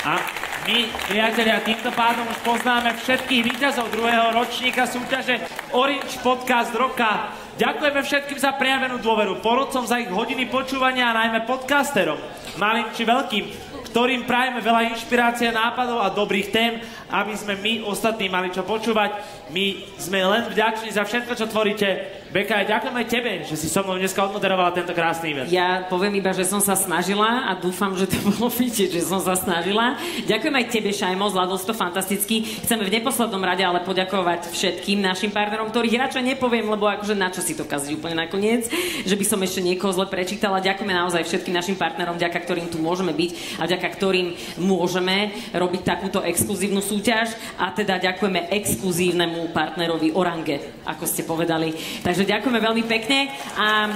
Speaker 2: A my, priatelia, týmto pádom už poznáme všetkých víťazov druhého ročníka súťaže Orange Podcast roka. Ďakujeme všetkým za prejavenú dôveru, porodcom za ich hodiny počúvania a najmä podcasterom, malým či veľkým, ktorým prajeme veľa inšpirácie, nápadov a dobrých tém, aby sme my ostatní mali čo počúvať. My sme len vďační za všetko, čo tvoríte. Beka, ďakujem aj tebe, že si so mnou dneska odmoderovala tento krásny event.
Speaker 1: Ja poviem iba, že som sa snažila a dúfam, že to bolo vidieť, že som sa snažila. Ďakujem aj tebe, Šajmo, zvládol si to fantasticky. Chceme v neposlednom rade ale poďakovať všetkým našim partnerom, ktorých radšej nepoviem, lebo akože na čo si to kaziť úplne nakoniec, že by som ešte niekoho zle prečítala. Ďakujeme naozaj všetkým našim partnerom, vďaka ktorým tu môžeme byť a vďaka ktorým môžeme robiť takúto exkluzívnu súťaž a teda ďakujeme exkluzívnemu partnerovi Orange, ako ste povedali. Takže ďakujeme veľmi pekne
Speaker 2: a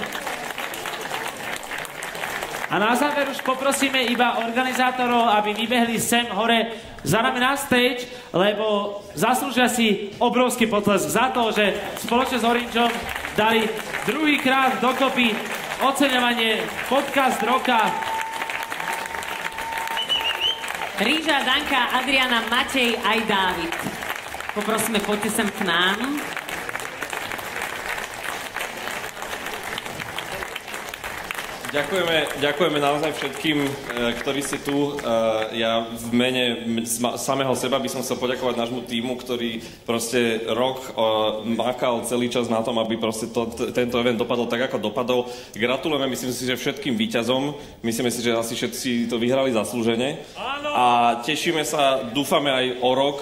Speaker 2: na záver už poprosíme iba organizátorov, aby vybehli sem hore za nami na stage, lebo zaslúžia si obrovský potlesk za to, že spoločne s Orangeom dali druhýkrát dokopy oceňovanie Podcast roka.
Speaker 1: Ríža, Danka, Adriana, Matej aj Dávid. Poprosíme, poďte sem k nám.
Speaker 5: Ďakujeme naozaj všetkým, ktorí ste tu. Ja v mene samého seba by som chcel poďakovať nášmu tímu, ktorý proste rok makal celý čas na tom, aby proste tento event dopadol tak, ako dopadol. Gratulujeme, myslím si, že všetkým víťazom. Myslíme si, že asi všetci to vyhrali zaslúžene. A tešíme sa, dúfame aj o rok,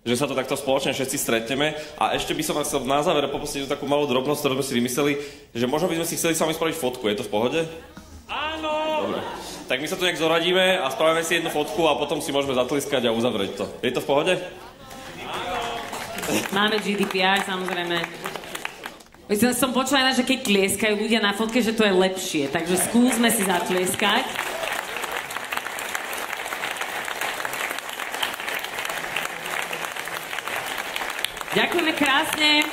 Speaker 5: že sa to takto spoločne všetci stretneme. A ešte by som vás chcel na záver poprosiť takú malú drobnosť, ktorú sme si vymysleli, že možno by sme si chceli s vami spraviť fotku. Je to v pohode?
Speaker 2: Áno!
Speaker 5: Dobre. Tak my sa tu nejak zoradíme a spravíme si jednu fotku a potom si môžeme zatliskať a uzavrieť to. Je to v pohode?
Speaker 1: Áno! Máme GDPR, samozrejme. Som počula, že keď tlieskajú ľudia na fotke, že to je lepšie. Takže skúsme si zatlieskať. Ďakujeme krásne.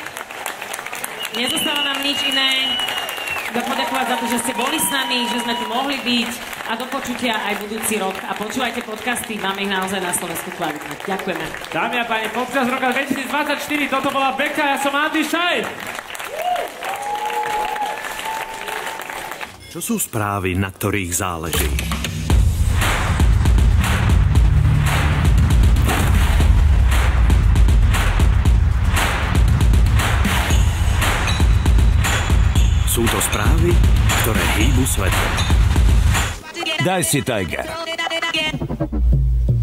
Speaker 1: Nezostáva nám nič iné. Poďakovať za to, že ste boli s nami, že sme tu mohli byť a do počutia aj budúci rok. A počúvajte podcasty, máme ich naozaj na Slovensku kvalitné. Ďakujeme.
Speaker 2: Dámy a páni, podcast roka 2024, toto bola Beka, ja som Andy Šaj.
Speaker 7: Čo sú správy, na ktorých záleží? Sú to správy, ktoré hýbu svetom.
Speaker 22: Daj si Tiger.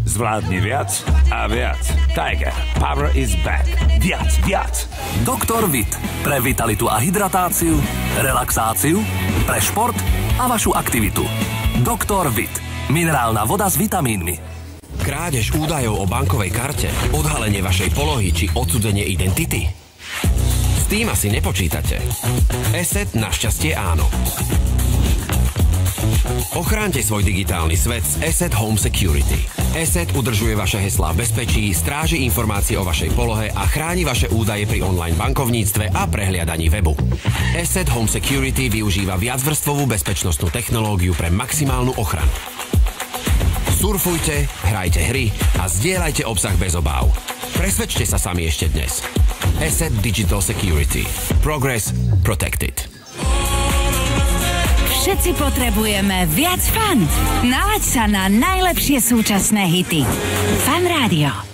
Speaker 22: Zvládni viac a viac. Tiger. Power is back. Viac.
Speaker 23: Doktor Vit. Pre vitalitu a hydratáciu, relaxáciu, pre šport a vašu aktivitu. Doktor Vit. Minerálna voda s vitamínmi.
Speaker 24: Krádež údajov o bankovej karte, odhalenie vašej polohy či odcudzenie identity. S tým asi nepočítate. ESET našťastie áno. Ochránte svoj digitálny svet s ESET Home Security. ESET udržuje vaše heslá v bezpečí, stráži informácie o vašej polohe a chráni vaše údaje pri online bankovníctve a prehliadaní webu. ESET Home Security využíva viacvrstvovú bezpečnostnú technológiu pre maximálnu ochranu. Surfujte, hrajte hry a zdieľajte obsah bez obáv. Presvedčte sa sami ešte dnes. ESET Digital Security. Progress Protected.
Speaker 25: Všetci potrebujeme viac fun. Nalaď sa na najlepšie súčasné hity. Fan Rádio.